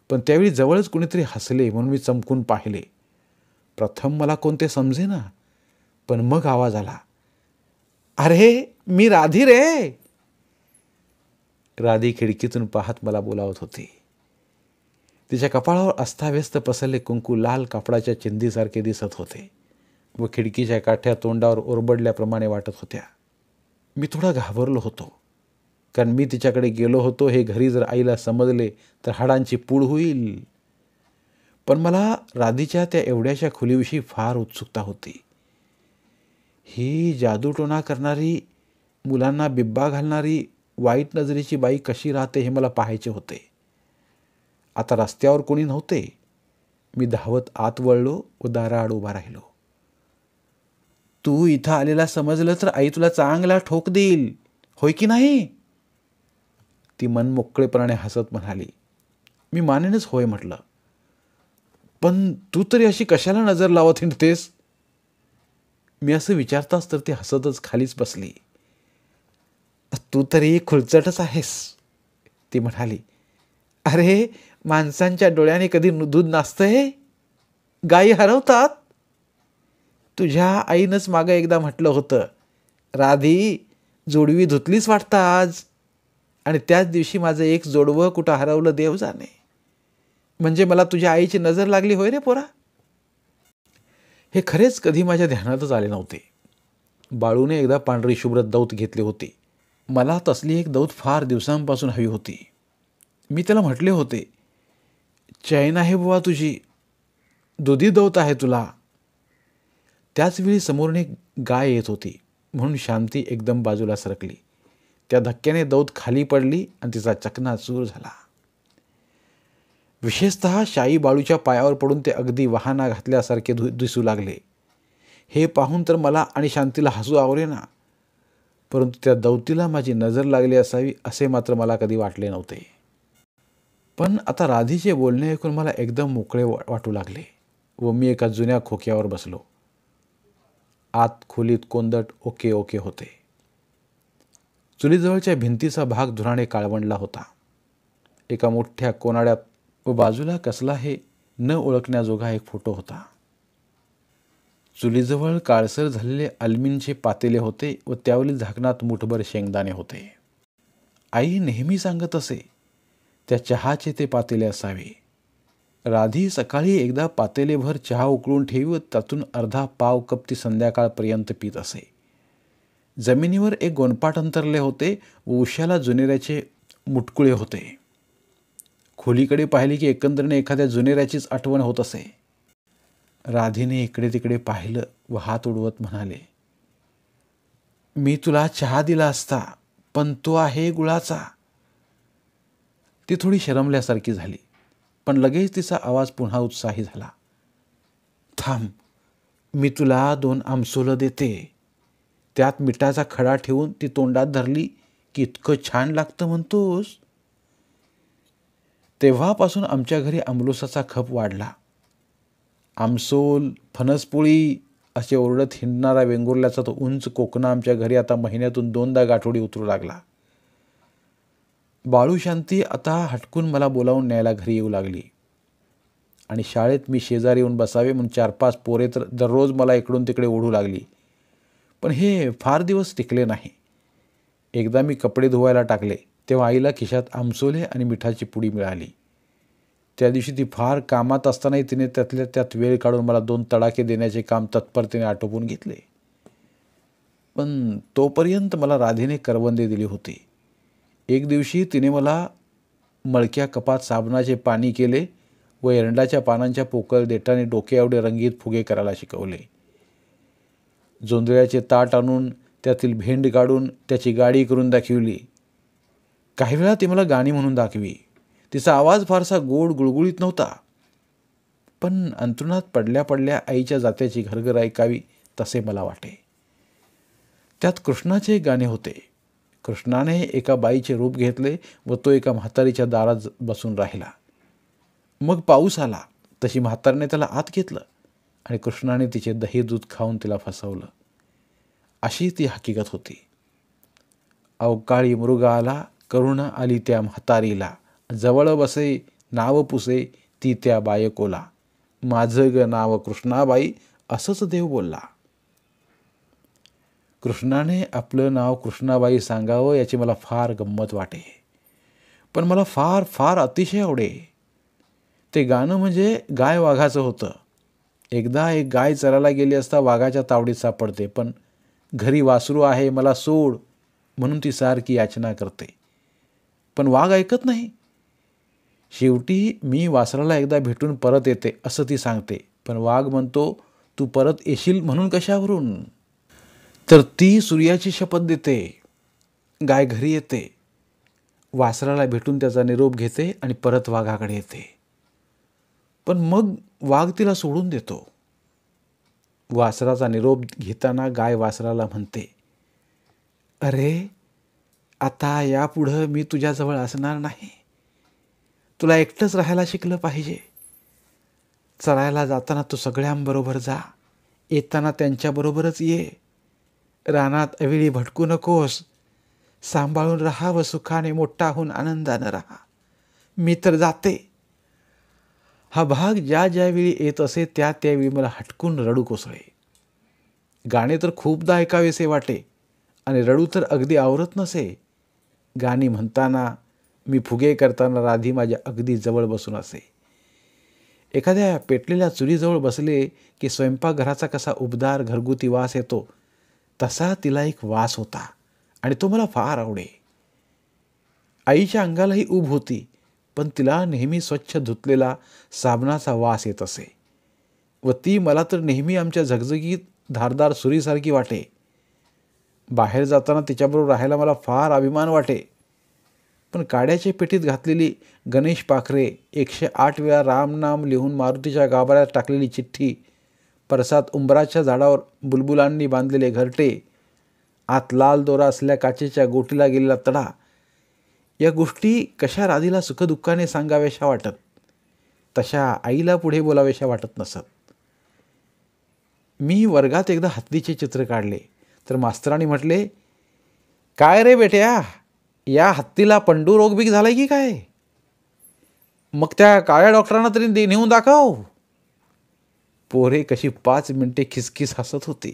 पण त्यावेळी जवळच कुणीतरी हसले म्हणून मी चमकून पाहिले. प्रथम मला कोणते समजेना, पण मग आवाज आला, अरे मी राधी रे. राधी खिडकीतून पाहत मला बोलावत होती. तिच्या कपाळावर अस्ताव्यस्त पसरले कुंकू लाल कापडाच्या चिंधीसारखे दिसत होते व खिडकीच्या काठ्या तोंडावर ओरबडल्याप्रमाणे वाटत होत्या. मी थोडा घाबरलो होतो, कारण मी तिच्याकडे गेलो होतो हे घरी जर आईला समजले तर हाडांची पूड होईल. पण मला राधीच्या त्या एवढ्याशा खोलीविषयी फार उत्सुकता होती. ही जादूटोणा करणारी, मुलांना बिब्बा घालणारी, वाईट नजरेची बाई कशी राहते हे मला पाहायचे होते. आता रस्त्यावर कोणी नव्हते. मी धावत आत वळलो व दाराआड उभा राहिलो. तू इथं आलेला समजलं तर आई तुला चांगला ठोक देईल, होय की नाही? ती मनमोकळेपणाने हसत म्हणाली. मी मानेनेच होय म्हटलं. पण तू तरी अशी कशाला नजर लावत हिंडतेस? मी असं विचारताच तर ती हसतच खालीच बसली. तू तरी खुलचटच आहेस, ती म्हणाली. अरे माणसांच्या डोळ्याने कधी दूध नाचतंय? गायी हरवतात. तुझ्या आईनंच मागं एकदा म्हटलं होतं, राधी जोडवी धुतलीच वाटतं आज. आणि त्याच दिवशी माझं एक जोडवं कुठं हरवलं देव जाणे. म्हणजे मला तुझ्या आईची नजर लागली होय रे पोरा? हे खरेच कधी माझ्या ध्यानातच आले नव्हते. बाळूने एकदा पांढरी शुभ्र दौत घेतली होती. मला तसली एक दौत फार दिवसांपासून हवी होती. मी त्याला म्हटले होते, चैन आहे बुवा तुझी, दुधी दौत आहे तुला. त्याचवेळी समोरून एक गाय येत होती म्हणून शांती एकदम बाजूला सरकली. त्या धक्क्याने दौत खाली पडली आणि तिचा चकनाचूर झाला. विशेषतः शाई बाळूच्या पायावर पडून ते अगदी वाहना घातल्यासारखे दिसू लागले. हे पाहून तर मला आणि शांतीला हसू आवरेना, परंतु त्या दौतीला माझी नजर लागली असावी असे मात्र मला कधी वाटले नव्हते. पण आता राधीचे बोलणे ऐकून मला एकदम मोकळे वाटू लागले व मी एका जुन्या खोक्यावर बसलो. आत खोलीत कोंदट ओके ओके होते. चुलीजवळच्या भिंतीचा भाग धुराने काळवंडला होता. एका मोठ्या कोनाड्यात व बाजूला कसला हे न ओळखण्याजोगा एक फोटो होता. चुलीजवळ काळसर झालेले अल्मिनचे पातेले होते व त्यावरील झाकणात मुठभर शेंगदाणे होते. आई नेहमी सांगत असे, त्या चहाचे ते पातेले असावे. राधी सकाळी एकदा पातेलेभर चहा उकळून ठेवी व त्यातून अर्धा पाव कप ती संध्याकाळपर्यंत पीत असे. जमिनीवर एक गोणपाट अंतरले होते व उशाला जुनेऱ्याचे मुटकुळे होते. खोलीकडे पाहिले की एकंदरीने एखाद्या जुनेऱ्याचीच आठवण होत असे. राधीने इकडे तिकडे पाहिलं व हात उडवत म्हणाले, मी तुला चहा दिला असता, पण तो आहे गुळाचा. ती थोडी शरमल्यासारखी झाली, पण लगेच तिचा आवाज पुन्हा उत्साही झाला. थांब, मी तुला 2 आमसोलं देते. त्यात मिठाचा खडा ठेवून ती तोंडात धरली की इतकं छान लागतं म्हणतोस. तेव्हापासून आमच्या घरी आमलोसाचा खप वाढला. आमसोल, फणसपोळी असे ओरडत हिंडणारा वेंगुर्ल्याचा तो उंच कोकणा आमच्या घरी आता महिन्यातून 2दा गाठोडी उतरू लागला. बाळू शांती आता हटकून मला बोलावून न्यायला घरी येऊ लागली आणि शाळेत मी शेजारी येऊन बसावे म्हणून 4-5 पोरे तर दररोज मला इकडून तिकडे ओढू लागली. पण हे फार दिवस टिकले नाही. एकदा मी कपडे धुवायला टाकले तेव्हा आईला खिशात आमसोले आणि मिठाची पुडी मिळाली. त्या दिवशी ती फार कामात असतानाही तिने त्यातल्या त्यात वेळ काढून मला 2 तडाखे देण्याचे काम तत्परतेने आटोपून घेतले. पण तोपर्यंत मला राधीने करवंदे दिली होती. एक दिवशी तिने मला मळक्या कपात साबणाचे पाणी केले व एरंडाच्या पानांच्या पोकळ देठाने डोक्या एवढे रंगीत फुगे करायला शिकवले. जोंधळ्याचे ताट आणून त्यातील भेंड काढून त्याची गाडी करून दाखविली. काही वेळा ती मला गाणी म्हणून दाखवी. तिचा आवाज फारसा गोड गुळगुळीत नव्हता, पण अंथरुणात पडल्या पडल्या आईच्या जात्याची घरघर ऐकावी तसे मला वाटे. त्यात कृष्णाचे गाणे होते. कृष्णाने एका बाईचे रूप घेतले व तो एका म्हातारीच्या दारात बसून राहिला. मग पाऊस आला तशी म्हातारीने त्याला आत घेतलं आणि कृष्णाने तिचे दही दूध खाऊन तिला फसवलं. अशी ती हकीकत होती. अवकाळी मृगाला करुणा आली त्या म्हातारीला, जवळ बसे नाव पुसे ती त्या बायकोला. माझं ग नाव कृष्णाबाई असंच देव बोलला. कृष्णाने आपलं नाव कृष्णाबाई सांगावं याची मला फार गंमत वाटे, पण मला फार फार अतिशय आवडे. ते गाणं म्हणजे गाय वाघाचं होतं. एकदा एक गाय चरायला गेली असता वाघाच्या तावडीत सापडते, पण घरी वासरू आहे मला सोड म्हणून ती सारखी याचना करते, पण वाघ ऐकत नाही. शेवटी मी वासराला एकदा भेटून परत येते असं ती सांगते, पण वाघ म्हणतो तू परत येशील म्हणून कशावरून. तर ती सूर्याची शपथ देते. गाय घरी येते, वासराला भेटून त्याचा निरोप घेते आणि परत वाघाकडे येते, पण मग वाघ तिला सोडून देतो. वासराचा निरोप घेताना गाय वासराला म्हणते, अरे आता यापुढं मी तुझ्याजवळ असणार नाही. तुला एकटंच राहायला शिकलं पाहिजे. चरायला जाताना तू सगळ्यांबरोबर जा, येताना त्यांच्याबरोबरच ये. रानात अवेळी भटकू नकोस. सांभाळून राहा व सुखाने मोठा होऊन आनंदानं राहा. मी तर जाते. हा भाग ज्या ज्यावेळी येत असे त्या त्यावेळी मला हटकून रडू कोसळे. गाणे तर खूपदा ऐकावेसे वाटे आणि रडू तर अगदी आवरत नसे. गाणी म्हणताना, मी फुगे करताना राधी माझ्या अगदी जवळ बसून असे. एखाद्या पेटलेल्या चुलीजवळ बसले की स्वयंपाकघराचा कसा उबदार घरगुती वास येतो, तसा तिला एक वास होता आणि तो मला फार आवडे. आईच्या अंगालाही ऊब होती, पण तिला नेहमी स्वच्छ धुतलेला साबणाचा वास येत असे व ती मला तर नेहमी आमच्या झगझगीत धारदार सुरीसारखी वाटे. बाहेर जाताना तिच्याबरोबर राहायला मला फार अभिमान वाटे, पण काड्याच्या पेटीत घातलेली गणेश पाखरे, 108 वेळा रामनाम लिहून मारुतीच्या गाभाऱ्यात टाकलेली चिठ्ठी, परसात उंबराच्या झाडावर बुलबुलांनी बांधलेले घरटे, आत लाल दोरा असलेल्या काचेच्या गोटीला गेलेला तडा, या गोष्टी कशा राधीला सुखदुःखाने सांगाव्याशा वाटत, तशा आईला पुढे बोलावेशा वाटत नसत. मी वर्गात एकदा हत्तीचे चित्र काढले तर मास्तरांनी म्हटले, काय रे बेट्या, या हत्तीला पंडू रोग बीग झालाय की काय? मग त्या काळ्या डॉक्टरांना तरी नेऊन दाखव. पोरे कशी 5 मिनिटे खिसखिस हसत होती.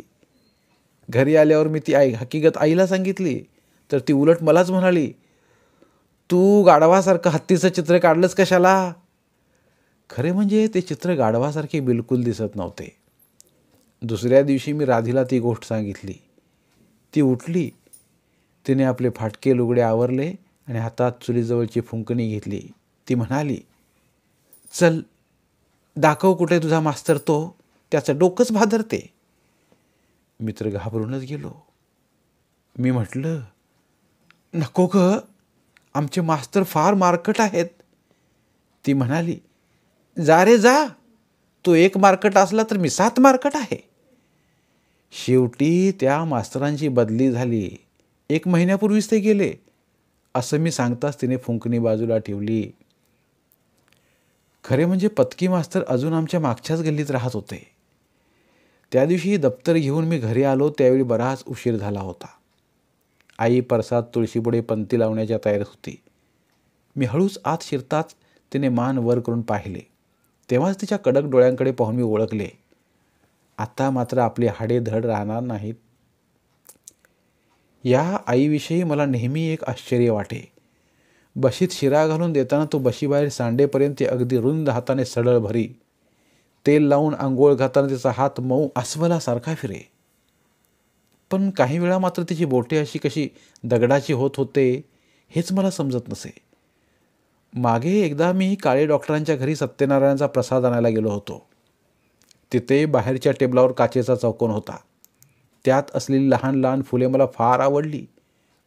घरी आल्यावर मी ती हकीकत आईला सांगितली तर ती उलट मलाच म्हणाली, तू गाढवासारखं हत्तीचं चित्र काढलंस कशाला? खरे म्हणजे ते चित्र गाढवासारखे बिलकुल दिसत नव्हते. दुसऱ्या दिवशी मी राधीला ती गोष्ट सांगितली. ती उठली. तिने आपले फाटके लुगडे आवरले आणि हातात चुलीजवळची फुंकणी घेतली. ती म्हणाली, चल दाखव कुठे तुझा मास्तर, तो त्याचं डोकंच भादरते. मी तर घाबरूनच गेलो. मी म्हटलं, नको ग, आमचे मास्तर फार मारकट आहेत. ती म्हणाली, जा रे जा, तो 1 मारकट असला तर मी 7 मारकट आहे. शेवटी त्या मास्तरांची बदली झाली. 1 महिन्यापूर्वीच ते गेले. असं मी सांगताच तिने फुंकणी बाजूला ठेवली. खरे म्हणजे पत्की मास्तर अजून आमच्या मागच्याच गल्लीत राहत होते. त्या दिवशी दप्तर घेऊन मी घरी आलो त्यावेळी बराच उशीर झाला होता. आई परसात तुळशीपुढे पंथी लावण्याच्या तयारीत होती. मी हळूच आत शिरताच तिने मान वर करून पाहिले. तेव्हाच तिच्या कडक डोळ्यांकडे पाहून मी ओळखले, आता मात्र आपली हाडे धड राहणार नाहीत. या आईविषयी मला नेहमी एक आश्चर्य वाटे. बशीत शिरा घालून देताना तो बशीबाहेर सांडेपर्यंत ती अगदी रुंद हाताने सडळ भरी. तेल लावून आंघोळ घालताना तिचा हात मऊ अस्वलासारखा फिरे. पण काही वेळा मात्र तिची बोटे अशी कशी दगडाची होत होते हेच मला समजत नसे. मागे एकदा मी काळे डॉक्टरांच्या घरी सत्यनारायणाचा प्रसाद आणायला गेलो होतो. तिथे बाहेरच्या टेबलावर काचेचा चौकोन होता. त्यात असलेली लहान लहान फुले मला फार आवडली,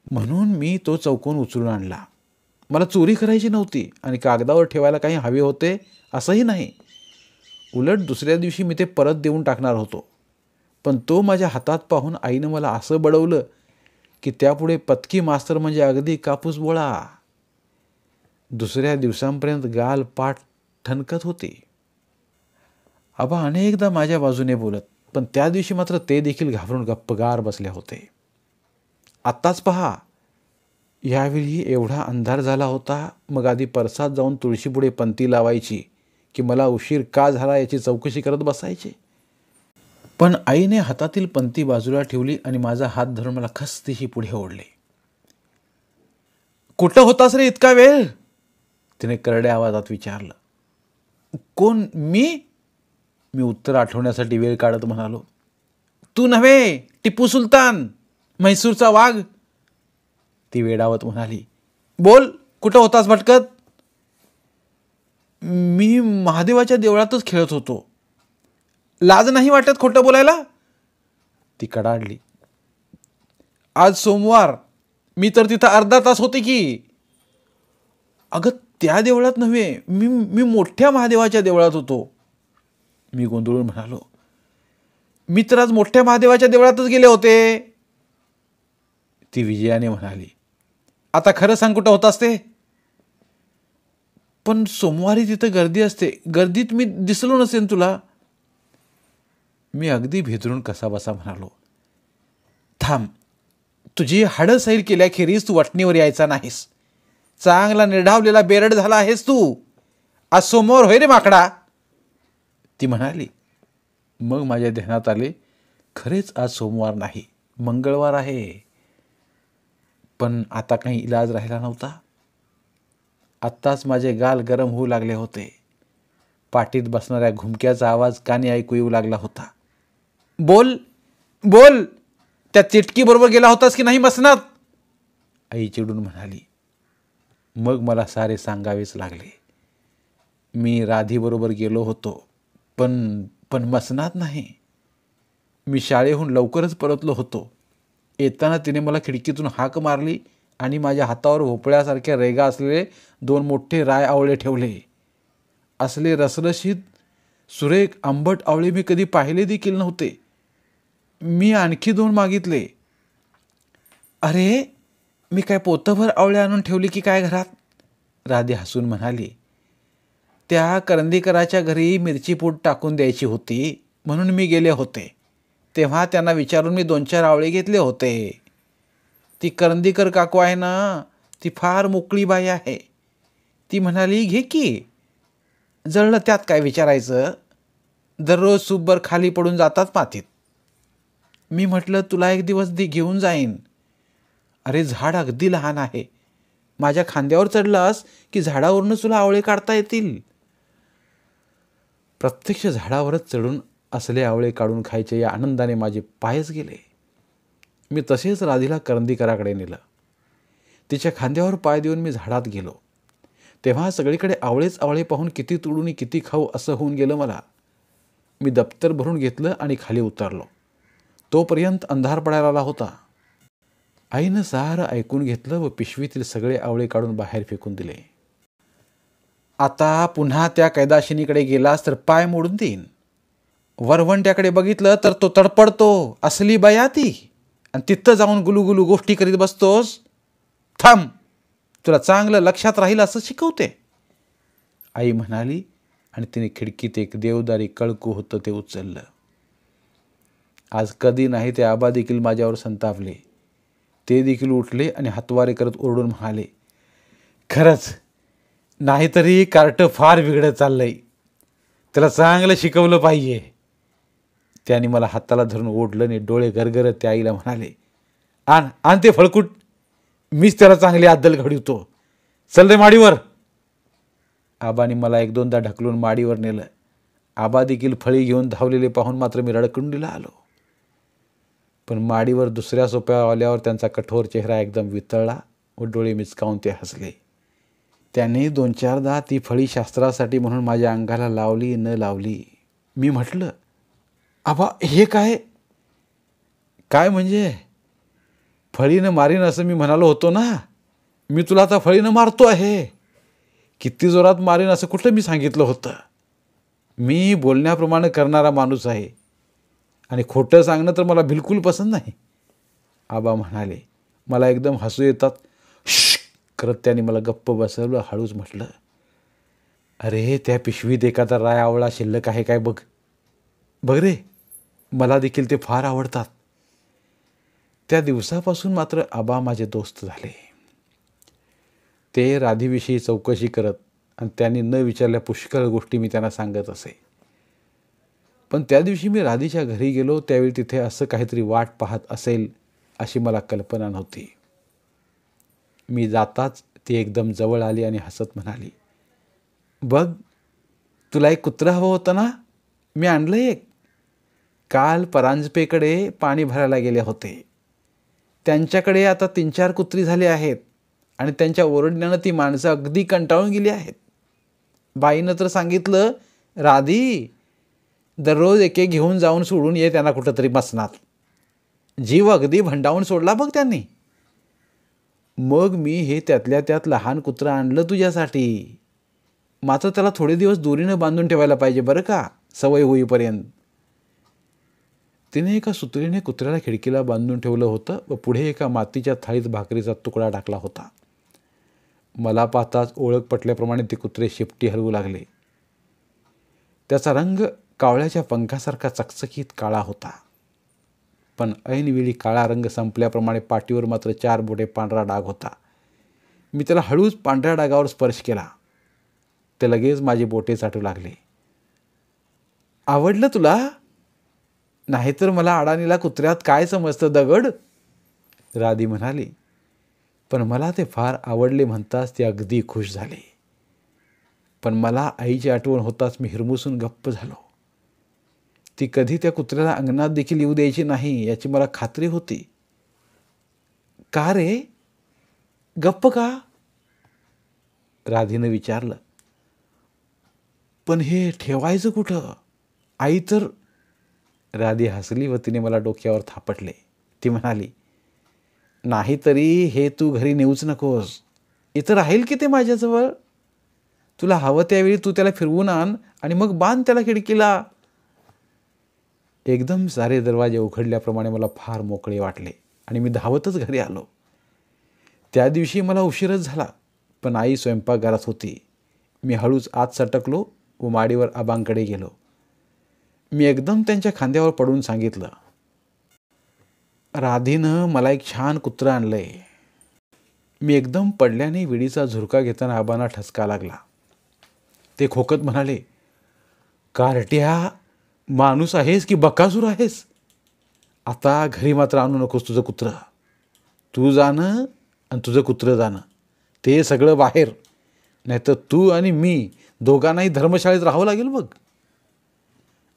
म्हणून मी तो चौकोन उचलून आणला. मला चोरी करायची नव्हती आणि कागदावर ठेवायला काही हवे होते असंही नाही. उलट दुसऱ्या दिवशी मी ते परत देऊन टाकणार होतो, पण तो माझ्या हातात पाहून आईनं मला असं बडवलं की त्यापुढे पत्की मास्तर म्हणजे अगदी कापूस बोळा. दुसऱ्या दिवसांपर्यंत गाल पाठ ठणकत होती. आबा अनेकदा माझ्या बाजूने बोलत, पण त्या दिवशी मात्र ते देखील घाबरून गप्पगार बसले होते. आत्ताच पहा, यावेळी एवढा अंधार झाला होता. मग आधी परसात जाऊन तुळशीपुढे पंथी लावायची की मला उशीर का झाला याची चौकशी करत बसायचे. पण आईने हातातील पंती बाजूला ठेवली आणि माझा हात धरून मला खस्तीशी पुढे ओढले. कुठं होतास रे इतका वेळ? तिने करड्या आवाजात विचारलं. कोण? मी उत्तर आठवण्यासाठी वेळ काढत म्हणालो. तू नव्हे, टिपू सुलतान, म्हैसूरचा वाघ. ती वेडावत म्हणाली. बोल, कुठं होतास भटकत? मी महादेवाच्या देवळातच खेळत होतो. लाज नाही वाटत खोटं बोलायला? ती कडाडली. आज सोमवार, मी तर तिथं अर्धा तास होते की. अगं त्या देवळात नव्हे, मी मोठ्या महादेवाच्या देवळात होतो. मी गोंधळून म्हणालो. मी तर आज मोठ्या महादेवाच्या देवळातच गेले होते. ती विजयाने म्हणाली. आता खरं सांग, कुठं होतास ते? पण सोमवारी तिथं गर्दी असते, गर्दीत मी दिसलो नसेन तुला. मी अगदी भेदरून कसाबसा म्हणालो. थांब, तुझी हाडं सैल केल्याखेरीज तू वटणीवर यायचा नाहीस. चांगला निर्ढावलेला बेरड झाला आहेस तू. आज सोमवार होय रे माकडा, ती म्हणाली. मग माझ्या ध्यानात आले, खरेच आज सोमवार नाही, मंगळवार आहे. पण आता काही इलाज राहिला नव्हता. आत्ताच माझे गाल गरम होऊ लागले होते. पाठीत बसणाऱ्या घुमक्याचा आवाज कानी ऐकू येऊ लागला होता. बोल बोल, त्या चिटकी बरोबर गेला होतास की नाही मसनात? आई चिडून म्हणाली. मग मला सारे सांगावेच लागले. मी राधीबरोबर गेलो होतो, पण मसनात नाही. मी शाळेहून लवकरच परतलो होतो. येताना तिने मला खिडकीतून हाक मारली आणि माझ्या हातावर भोपळ्यासारख्या रेगा असलेले 2 मोठे राय आवळे ठेवले. असले रसरशीत सुरेख आंबट आवळे मी कधी पाहिले देखील नव्हते. मी आणखी 2 मागितले. अरे, मी काय पोतभर आवळे आणून ठेवली की काय घरात? राधी हसून म्हणाली. त्या करंदीकराच्या घरी मिरची पूड टाकून द्यायची होती म्हणून मी गेले होते. तेव्हा त्यांना विचारून मी 2-4 आवळे घेतले होते. ती करंदीकर काकू आहे ना, ती फार मोकळी बाई आहे. ती म्हणाली, घे की. जळलं त्यात काय विचारायचं, दररोज सुब्बर खाली पडून जातात मातीत. मी म्हटलं, तुला एक दिवस घेऊन जाईन. अरे, झाड अगदी लहान आहे. माझ्या खांद्यावर चढलास की झाडावरूनच तुला आवळे काढता येतील. प्रत्यक्ष झाडावरच चढून असले आवळे काढून खायचे या आनंदाने माझे पायच गेले. मी तसेच राधीला करंदीकराकडे नेलं. तिच्या खांद्यावर पाय देऊन मी झाडात गेलो. तेव्हा सगळीकडे आवळेच आवळे पाहून किती तोडून किती खाऊ असं होऊन गेलं मला. मी दप्तर भरून घेतलं आणि खाली उतरलो. तोपर्यंत अंधार पडायला आला होता. आईनं सारं ऐकून घेतलं व पिशवीतील सगळे आवळे काढून बाहेर फेकून दिले. आता पुन्हा त्या कैदाशिनीकडे गेलास तर पाय मोडून देईन. वरवंट्याकडे बघितलं तर तो तडपडतो, असली बाया ती, आणि तिथं जाऊन गुलुगुलू गोष्टी करीत बसतोस. थांब, तुला चांगलं लक्षात राहील असं शिकवते, आई म्हणाली आणि तिने खिडकीत एक देवदारी कळकू होतं ते उचललं. आज कधी नाही ते आबा देखील माझ्यावर संतापले. ते देखील उठले आणि हातवारे करत ओरडून म्हणाले, खरंच नाहीतरी कार्ट फार बिघडत चाललंय. त्याला चांगलं शिकवलं पाहिजे. त्याने मला हाताला धरून ओढलं आणि डोळे गरगरत त्या आईला म्हणाले, आण ते फळकूट. मीच त्याला चांगली अद्दल घडवतो. चल रे माडीवर. आबाने मला 1-2दा ढकलून माडीवर नेलं. आबा देखील फळी घेऊन धावलेले पाहून मात्र मी रडकुंडीला आलो. पण माडीवर दुसऱ्या सोप्यावर आल्यावर त्यांचा कठोर चेहरा एकदम वितळला व डोळे मिचकावून ते हसले. त्याने 2-4दा ती फळी शास्त्रासाठी म्हणून माझ्या अंगाला लावली न लावली. मी म्हटलं, आबा हे काय? काय म्हणजे? फळीनं मारीन असं मी म्हणालो होतो ना. मी तुला आता फळीनं मारतो आहे. किती जोरात मारीन असं कुठं मी सांगितलं होतं? मी बोलण्याप्रमाणे करणारा माणूस आहे आणि खोटं सांगणं तर मला बिलकुल पसंत नाही, आबा म्हणाले. मला एकदम हसू येतात करत त्याने मला गप्प बसवलं. हळूच म्हटलं, अरे त्या पिशवीत एखादा राय आवळा शिल्लक आहे काय बघ. बघ रे, मला देखील ते फार आवडतात. त्या दिवसापासून मात्र आबा माझे दोस्त झाले. ते राधीविषयी चौकशी करत आणि त्यांनी न विचारल्या पुष्कळ गोष्टी मी त्यांना सांगत असे. पण त्या दिवशी मी राधीच्या घरी गेलो त्यावेळी तिथे असं काहीतरी वाट पाहत असेल अशी मला कल्पना नव्हती. मी जाताच ती एकदम जवळ आली आणि हसत म्हणाली, "बघ, तुला एक कुत्रं हवं होतं ना? मी आणलं एक. काल परांजपेकडे पाणी भरायला गेले होते. त्यांच्याकडे आता 3-4 कुत्री झाली आहेत आणि त्यांच्या ओरडण्यानं ती माणसं अगदी कंटाळून गेली आहेत. बाईनं तर सांगितलं, राधी, दररोज एक एक घेऊन जाऊन सोडून ये त्यांना कुठंतरी मसनात. जीव अगदी भंडावून सोडला बघ त्यांनी. मग मी हे त्यातल्या त्यात लहान कुत्रं आणलं तुझ्यासाठी. मात्र त्याला थोडे दिवस दोरीनं बांधून ठेवायला पाहिजे बरं का, सवय होईपर्यंत." तिने एका सुतळीने कुत्र्याला खिडकीला बांधून ठेवलं होतं व पुढे एका मातीच्या थाळीत भाकरीचा तुकडा टाकला होता. मला पाहताच ओळख पटल्याप्रमाणे ते कुत्रे शेपटी हलवू लागले. त्याचा रंग कावळ्याच्या पंखासारखा चकचकीत काळा होता. पण ऐनवेळी काळा रंग संपल्याप्रमाणे पाठीवर मात्र 4 बोटे पांढरा डाग होता. मी त्याला हळूच पांढऱ्या डागावर स्पर्श केला. ते लगेच माझी बोटे चाटू लागले. "आवडलं तुला? नाहीतर मला अडाणीला कुत्र्यात काय समजतं दगड?" राधी म्हणाली. पण मला ते फार आवडले म्हणताच ते अगदी खुश झाले. पण मला आईची आठवण होताच मी हिरमुसून गप्प झालो. ती कधी त्या कुत्र्याला अंगणात देखील येऊ द्यायची नाही याची मला खात्री होती. "का रे? गप्प का?" राधीनं विचारलं. "पण हे ठेवायचं कुठं? आई तर..." राधी हसली व तिने मला डोक्यावर थापटले. ती म्हणाली, "नाहीतरी हे तू घरी नेऊच नकोस. इथं राहील की ते माझ्याजवळ. तुला हवं त्यावेळी तू त्याला फिरवून आण आणि मग बांध त्याला खिडकीला." एकदम सारे दरवाजे उघडल्याप्रमाणे मला फार मोकळे वाटले आणि मी धावतच घरी आलो. त्या दिवशी मला उशीरच झाला, पण आई स्वयंपाकघरात होती. मी हळूच आत सटकलो व माडीवर आबांकडे गेलो. मी एकदम त्यांच्या खांद्यावर पडून सांगितलं, "राधीनं मला एक छान कुत्रं आणलंय." मी एकदम पडल्याने विडीचा झुरका घेताना आबांना ठसका लागला. ते खोकत म्हणाले, "कार्ट्या, माणूस आहेस की बकासूर आहेस? आता घरी मात्र आणू नकोस तुझं कुत्रं. तू जाणं आणि तुझं कुत्रं जाणं, ते सगळं बाहेर. नाहीतर तू आणि मी दोघांनाही धर्मशाळेत राहावं लागेल बघ.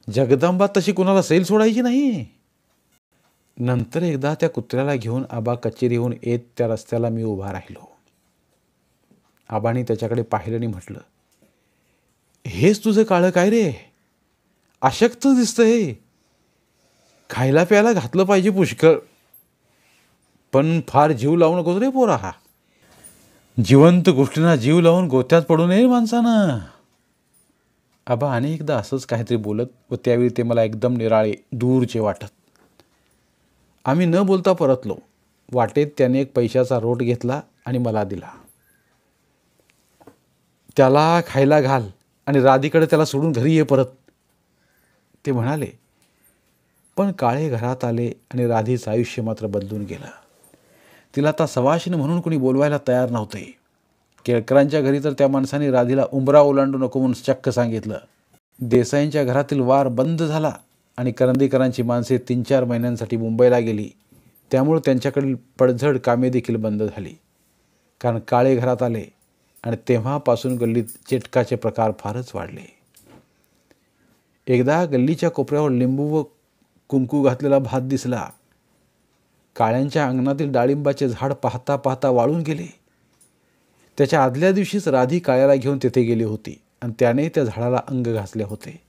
जगदंबा तशी कुणाला सैल सोडायची नाही." नंतर एकदा त्या कुत्र्याला घेऊन आबा कचेरीहून येत त्या रस्त्याला मी उभा राहिलो. आबांनी त्याच्याकडे पाहिलं आणि म्हटलं, "हेच तुझं काळं काय रे? अशक्त दिसतंय. खायला प्यायला घातलं पाहिजे पुष्कळ, पण फार जीव लावू नकोस रे पोरा. हा जिवंत गोष्टींना जीव लावून गोत्यात पडू नये माणसानं." आबा अनेकदा असंच काहीतरी बोलत व त्यावेळी ते मला एकदम निराळे दूरचे वाटत. आम्ही न बोलता परतलो. वाटेत त्याने एक पैशाचा रोट घेतला आणि मला दिला. "त्याला खायला घाल आणि राधीकडे त्याला सोडून घरी ये परत," ते म्हणाले. पण काळे घरात आले आणि राधीचं आयुष्य मात्र बदलून गेलं. तिला आता सवाशीण म्हणून कोणी बोलवायला तयार नव्हते. केळकरांच्या घरी तर त्या माणसाने राधीला उंबरा ओलांडू नको म्हणून चक्क सांगितलं. देसाईंच्या घरातील वार बंद झाला आणि करंदीकरांची माणसे 3-4 महिन्यांसाठी मुंबईला गेली. त्यामुळे त्यांच्याकडील पडझड कामे देखील बंद झाली. कारण काळे घरात आले आणि तेव्हापासून गल्लीत चिटकाचे प्रकार फारच वाढले. एकदा गल्लीच्या कोपऱ्यावर लिंबू व कुंकू घातलेला भात दिसला. काळ्यांच्या अंगणातील डाळिंबाचे झाड पाहता पाहता वाळून गेले. त्याच्या आदल्या दिवशीच राधी काळ्याला घेऊन तेथे गेली होती आणि त्याने त्या झाडाला अंग घासले होते.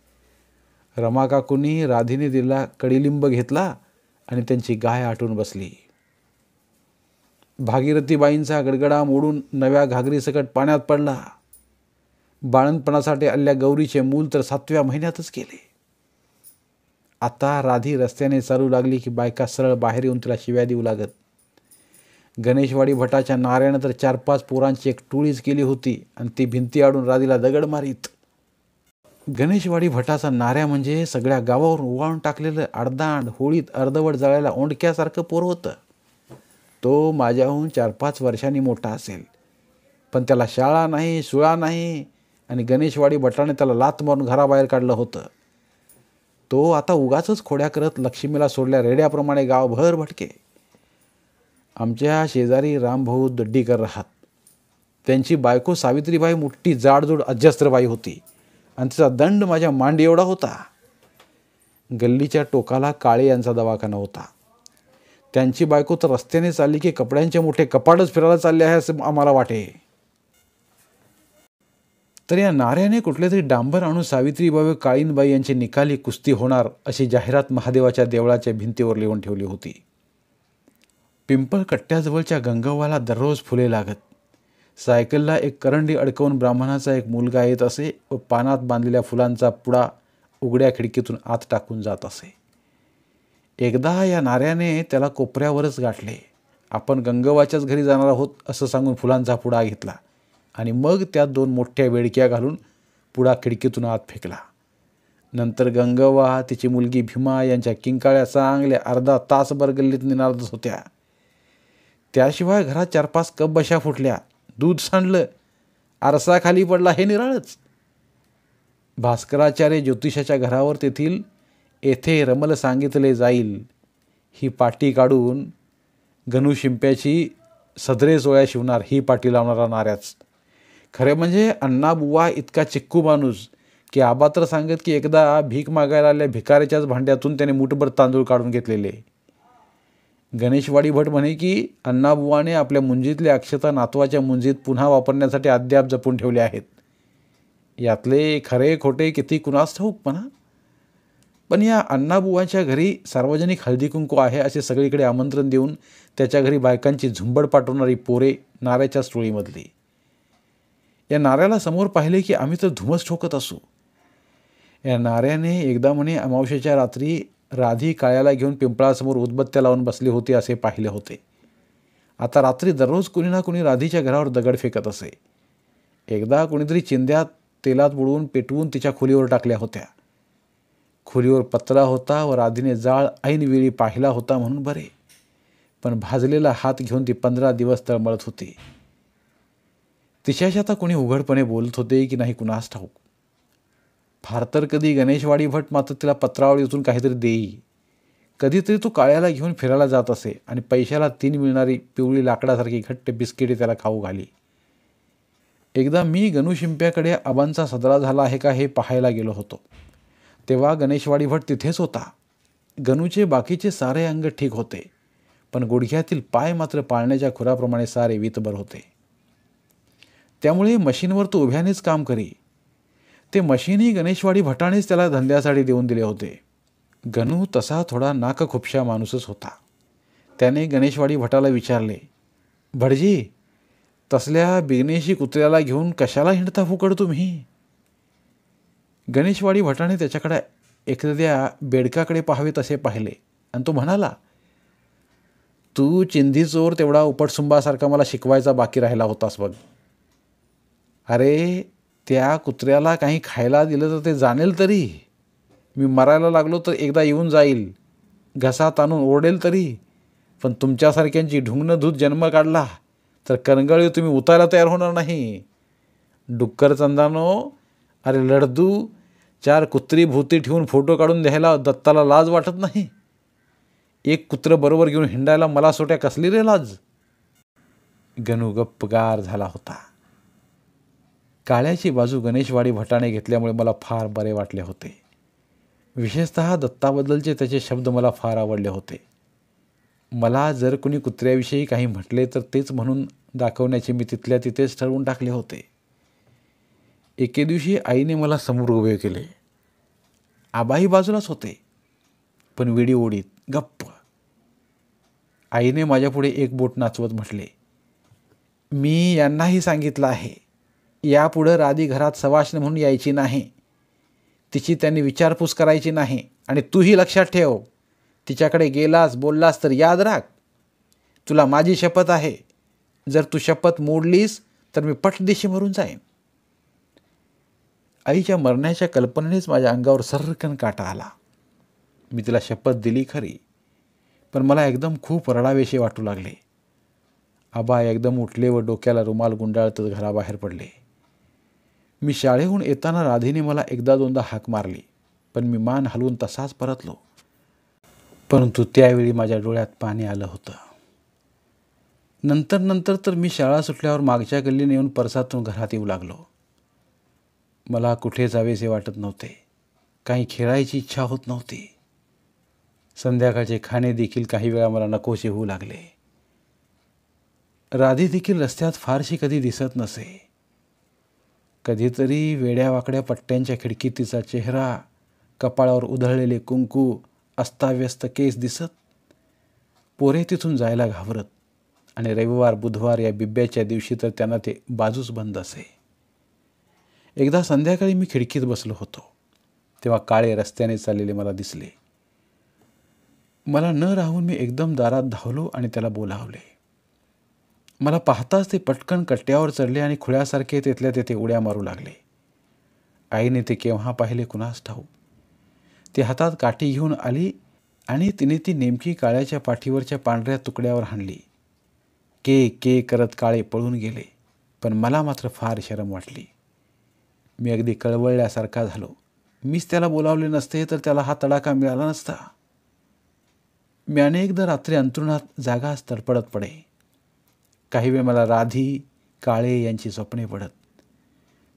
रमाकाकूंनी राधीने दिलेला कडीलिंब घेतला आणि त्यांची गाय आटून बसली. भागीरथीबाईंचा गडगडा मोडून नव्या घागरीसकट पाण्यात पडला. बाळंतपणासाठी आलेल्या गौरीचे मूल तर 7व्या महिन्यातच गेले. आता राधी रस्त्याने चालू लागली की बायका सरळ बाहेर येऊन तिला शिव्या देऊ लागत. गणेशवाडी भटाच्या नाऱ्यानं तर 4-5 पोरांची एक टोळीच केली होती आणि ती भिंती आडून राधीला दगड मारीत. गणेशवाडी भटाचा नाऱ्या म्हणजे सगळ्या गावावर उवाळून टाकलेलं आडदांड होळीत अर्धवट जळायला ओंडक्यासारखं पोर होतं. तो माझ्याहून 4-5 वर्षांनी मोठा असेल, पण त्याला शाळा नाही, सुळा नाही आणि गणेशवाडी भटाने त्याला लाथ मारून घराबाहेर काढलं होतं. तो आता उगाचच खोड्या करत लक्ष्मीला सोडल्या रेड्याप्रमाणे गावभर भटके. आमच्या शेजारी रामभाऊ दड्डीकर राहत. त्यांची बायको सावित्रीबाई मोठी जाडजूड अजस्त्रबाई होती आणि तिचा दंड माझ्या मांडी एवढा होता. गल्लीच्या टोकाला काळे यांचा दवाखाना होता. त्यांची बायको तर रस्त्याने चालली की कपड्यांचे मोठे कपाटच फिरायला चालले आहे असं आम्हाला वाटे. तर या नाऱ्याने कुठले तरी डांबर आणून सावित्रीबाई व काळीनबाई यांची निकाली कुस्ती होणार अशी जाहिरात महादेवाच्या देवळाच्या भिंतीवर लिहून ठेवली होती. पिंपळ कट्ट्याजवळच्या गंगव्वाला दररोज फुले लागत. सायकलला एक करंडी अडकवून ब्राह्मणाचा एक मुलगा येत असे व पानात बांधलेल्या फुलांचा पुडा उघड्या खिडकीतून आत टाकून जात असे. एकदा या नाऱ्याने त्याला कोपऱ्यावरच गाठले. आपण गंगव्वाच्याच घरी जाणार आहोत असं सांगून फुलांचा पुडा घेतला आणि मग त्यात 2 मोठ्या बेडक्या घालून पुडा खिडकीतून आत फेकला. नंतर गंगव्वा, तिची मुलगी भीमा यांच्या किंकाळ्या चांगल्या अर्धा तासभर गल्लीत निनादत होत्या. त्याशिवाय घरात 4-5 कप बशा फुटल्या. दूध सांडलं, आरसा खाली पडला हे निराळच. भास्कराचार्य ज्योतिषाच्या घरावर तेथील येथे रमल सांगितले जाईल ही पाटी काढून गणू शिंप्याची सदरे जोळ्या शिवणार ही पाटी लावणारा नाऱ्याच. खरे म्हणजे अण्णाबुवा इतका चिक्कू माणूस की आबा तर सांगत की एकदा भीक मागायला आल्या भिकाऱ्याच्याच भांड्यातून त्याने मुठभर तांदूळ काढून घेतलेले. गणेशवाडी भट म्हणे की अण्णाबुवाने आपल्या मुंजीतल्या अक्षता नातवाच्या मुंजीत पुन्हा वापरण्यासाठी अद्याप जपून ठेवले आहेत. यातले खरे खोटे किती कुणास ठाऊक म्हणा. पण या अण्णाबुवाच्या घरी सार्वजनिक हळदी कुंकू आहे असे सगळीकडे आमंत्रण देऊन त्याच्या घरी बायकांची झुंबड पाठवणारी पोरे नाऱ्याच्या टोळीमधली. या नाऱ्याला समोर पाहिले की आम्ही तर धुमस ठोकत असू. या नाऱ्याने एकदा म्हणे अमावस्येच्या रात्री राधी काळ्याला घेऊन पिंपळासमोर उदबत्त्या लावून बसली होती असे पाहिले होते. आता रात्री दररोज कुणी ना कुणी राधीच्या घरावर दगड फेकत असे. एकदा कुणीतरी चिंध्यात तेलात बुडवून पेटवून तिच्या खोलीवर टाकल्या होत्या. खोलीवर पत्रा होता व राधीने जाळ ऐनवेळी पाहिला होता म्हणून बरे, पण भाजलेला हात घेऊन ती 15 दिवस तळमळत होती. तिच्याशी आता कोणी उघडपणे बोलत होते की नाही कुणास ठाऊक. फार तर कधी गणेशवाडी भट मात्र तिला पत्रावळ उचलून काहीतरी देई. कधीतरी तो काळ्याला घेऊन फिरायला जात असे आणि पैशाला 3 मिळणारी पिवळी लाकडासारखी घट्ट बिस्किटे त्याला खाऊ घाली. एकदा मी गणू शिंप्याकडे आबांचा सदरा झाला आहे का हे पाहायला गेलो होतो. तेव्हा गणेशवाडी भट तिथेच होता. गणूचे बाकीचे सारे अंग ठीक होते, पण गुडघ्यातील पाय मात्र पाळण्याच्या खुराप्रमाणे सारे वीतभर होते. त्यामुळे मशीनवर तो उभ्यानेच काम करी. ते मशीनही गणेशवाडी भटानेच त्याला धंद्यासाठी देऊन दिले होते. गणू तसा थोडा नाकखुपशा माणूसच होता. त्याने गणेशवाडी भटाला विचारले, भटजी, तसल्या बिघ्नेशी कुत्र्याला घेऊन कशाला हिंडता फुकड तुम्ही? गणेशवाडी भटाने त्याच्याकडे एखाद्या बेडकाकडे पाहावे तसे पाहिले आणि तो म्हणाला, तू चिंधी चोर तेवढा उपटसुंबासारखा मला शिकवायचा बाकी राहिला होतास बघ. अरे त्या कुत्र्याला काही खायला दिलं तर ते जाणेल तरी. मी मरायला लागलो तर एकदा येऊन जाईल, घसा ताणून ओरडेल तरी. पण तुमच्यासारख्यांची ढुंगणं धूत जन्म काढला तर करंगळी तुम्ही उतायला तयार होणार नाही. डुक्कर चंदानो, अरे लडदू, 4 कुत्री भूती ठेवून फोटो काढून द्यायला दत्ताला लाज वाटत नाही? एक कुत्र बरोबर घेऊन हिंडायला मला सोट्या कसली रे लाज? गणू गप्पगार झाला होता. काळ्याची बाजू गणेशवाडी भटाने घेतल्यामुळे मला फार बरे वाटले होते. विशेषतः दत्ताबद्दलचे त्याचे शब्द मला फार आवडले होते. मला जर कुणी कुत्र्याविषयी काही म्हटले तर तेच म्हणून दाखवण्याचे मी तिथल्या तिथेच ठरवून टाकले होते. एके दिवशी आईने मला समोर उभे केले. आबाही बाजूलाच होते, पण विडी ओढीत गप्प. आईने माझ्यापुढे एक बोट नाचवत म्हटले, मी यांनाही सांगितलं आहे, यापुढं राधी घरात सवाष्ण म्हणून यायची नाही. तिची त्यांनी विचारपूस करायची नाही. आणि तूही लक्षात ठेव, तिच्याकडे गेलास बोललास तर याद राख, तुला माझी शपथ आहे, जर तू शपथ मोडलीस तर मी पटदिशी मरून जाईन. आईच्या मरण्याच्या कल्पनेनेच माझ्या अंगावर सर्रकन काटा आला. मी तिला शपथ दिली खरी, पण मला एकदम खूप रडावेसे वाटू लागले. आबा एकदम उठले व डोक्याला रुमाल गुंडाळतच घराबाहेर पडले. मी शाळेहून येताना राधीने मला एकदा दोनदा हाक मारली, पण मी मान हलवून तसाच परतलो. परंतु त्यावेळी माझ्या डोळ्यात पाणी आलं होतं. नंतर तर मी शाळा सुटल्यावर मागच्या गल्लीने येऊन परसातून घरात येऊ लागलो. मला कुठे जावेसे वाटत नव्हते. काही खेळायची इच्छा होत नव्हती. संध्याकाळचे खाणे देखील काही वेळा मला नकोसे होऊ लागले. राधी देखील रस्त्यात फारशी कधी दिसत नसे. कधीतरी वेड्यावाकड्या पट्ट्यांच्या खिडकीत तिचा चेहरा, कपाळावर उधळलेले कुंकू, अस्ताव्यस्त केस दिसत. पोरे तिथून जायला घाबरत आणि रविवार बुधवार या बिब्याच्या दिवशी तर त्यांना ते बाजूच बंद असे. एकदा संध्याकाळी मी खिडकीत बसलो होतो, तेव्हा काळे रस्त्याने चाललेले मला दिसले. मला न राहून मी एकदम दारात धावलो आणि त्याला बोलावले. मला पाहताच ते पटकन कट्ट्यावर चढले आणि खुळ्यासारखे तिथल्या तेथे उड्या मारू लागले. आईने ते केव्हा पाहिले कुणास ठाऊक. ती हातात काठी घेऊन आली आणि तिने ती नेमकी काळ्याच्या पाठीवरच्या पांढऱ्या तुकड्यावर हाणली. के के करत काळे पळून गेले, पण मला मात्र फार शरम वाटली. मी अगदी कळवळल्यासारखा झालो. मीच त्याला बोलावले नसते तर त्याला हा तडाखा मिळाला नसता. मी अनेकदा रात्री अंथरुणात जागाच तडपडत पडे. काही वेळ मला राधी, काळे यांची स्वप्ने पडत.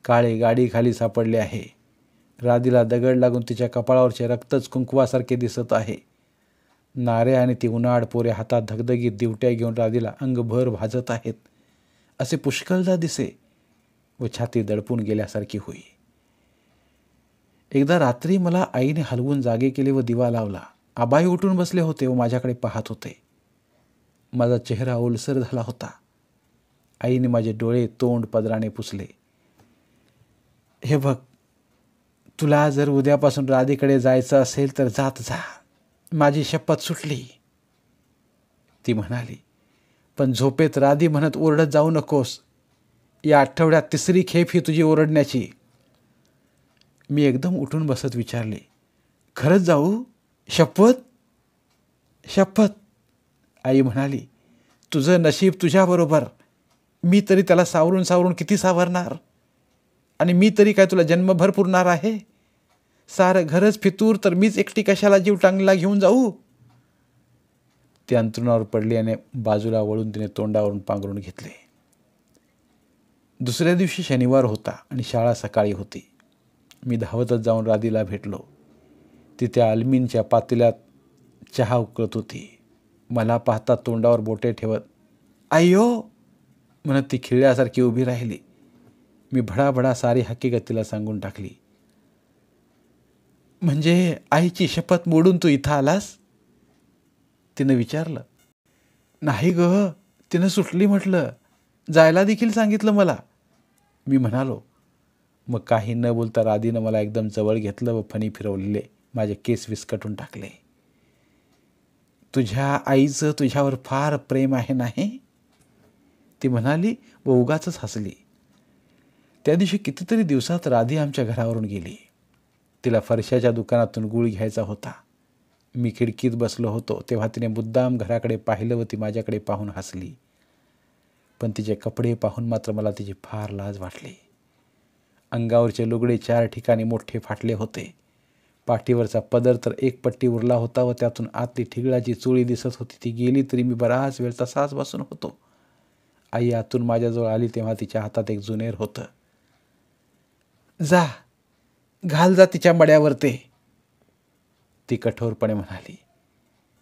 काळे गाडीखाली सापडले आहे. राधीला दगड लागून तिच्या कपाळावरचे रक्तच कुंकवासारखे दिसत आहे. नारे आणि ती उन्हाळ पोरे हातात धगधगीत दिवट्या घेऊन राधीला अंगभर भाजत आहेत असे पुष्कळदा दिसे व छाती दडपून गेल्यासारखी होई. एकदा रात्री मला आईने हलवून जागे केले व दिवा लावला. आबाई उठून बसले होते व माझ्याकडे पाहत होते. माझा चेहरा ओलसर झाला होता. आईने माझे डोळे तोंड पदराने पुसले. हे बघ, तुला जर उद्यापासून राधीकडे जायचं असेल तर जात जा. माझी शपथ सुटली, ती म्हणाली. पण झोपेत राधी म्हणत ओरडत जाऊ नकोस. या आठवड्यात तिसरी खेप ही तुझी ओरडण्याची. मी एकदम उठून बसत विचारले, खरंच जाऊ? शपथ? शपथ, आई म्हणाली. तुझं नशीब तुझ्याबरोबर. मी तरी त्याला सावरून सावरून किती सावरणार? आणि मी तरी काय तुला जन्मभर पुरणार आहे? सारं घरच फितूर तर मीच एकटी कशाला जीव टांगला घेऊन जाऊ? ती अंथरुणावर पडली आणि बाजूला वळून तिने तोंडावरून पांघरून घेतले. दुसऱ्या दिवशी शनिवार होता आणि शाळा सकाळी होती. मी धावतच जाऊन राधीला भेटलो. ती त्या अल्मीनच्या पातेल्यात चहा उकळत होती. मला पाहता तोंडावर बोटे ठेवत आयो म्हणत ती खिळल्यासारखी उभी राहिली. मी भडाभडा सारी हकीकत तिला सांगून टाकली. म्हणजे आईची शपथ मोडून तू इथं आलास? तिनं विचारलं. नाही ग, तिनं सुटली म्हटलं. जायला देखील सांगितलं मला, मी म्हणालो. मग काही न बोलता राधीनं मला एकदम जवळ घेतलं व फणी फिरवलेले माझे केस विस्कटून टाकले. तुझ्या आईचं तुझ्यावर फार प्रेम आहे नाही, ती म्हणाली व उगाचच हसली. त्या दिवशी कितीतरी दिवसात राधी आमच्या घरावरून गेली. तिला फरशाच्या दुकानातून गूळ घ्यायचा होता. मी खिडकीत बसलो होतो तेव्हा तिने मुद्दाम घराकडे पाहिलं व ती माझ्याकडे पाहून हसली. पण तिचे कपडे पाहून मात्र मला तिची फार लाज वाटली. अंगावरचे लुगडे 4 ठिकाणी मोठे फाटले होते. पाठीवरचा पदर तर एक पट्टी उरला होता व त्यातून आतली ठिगळाची चोळी दिसत होती. ती गेली तरी मी बराच वेळ तसाच बसून होतो. आई आतून माझ्याजवळ आली तेव्हा तिच्या हातात एक जुनेर होतं. जा, घाल जा तिच्या मड्यावर ते, ती कठोरपणे म्हणाली.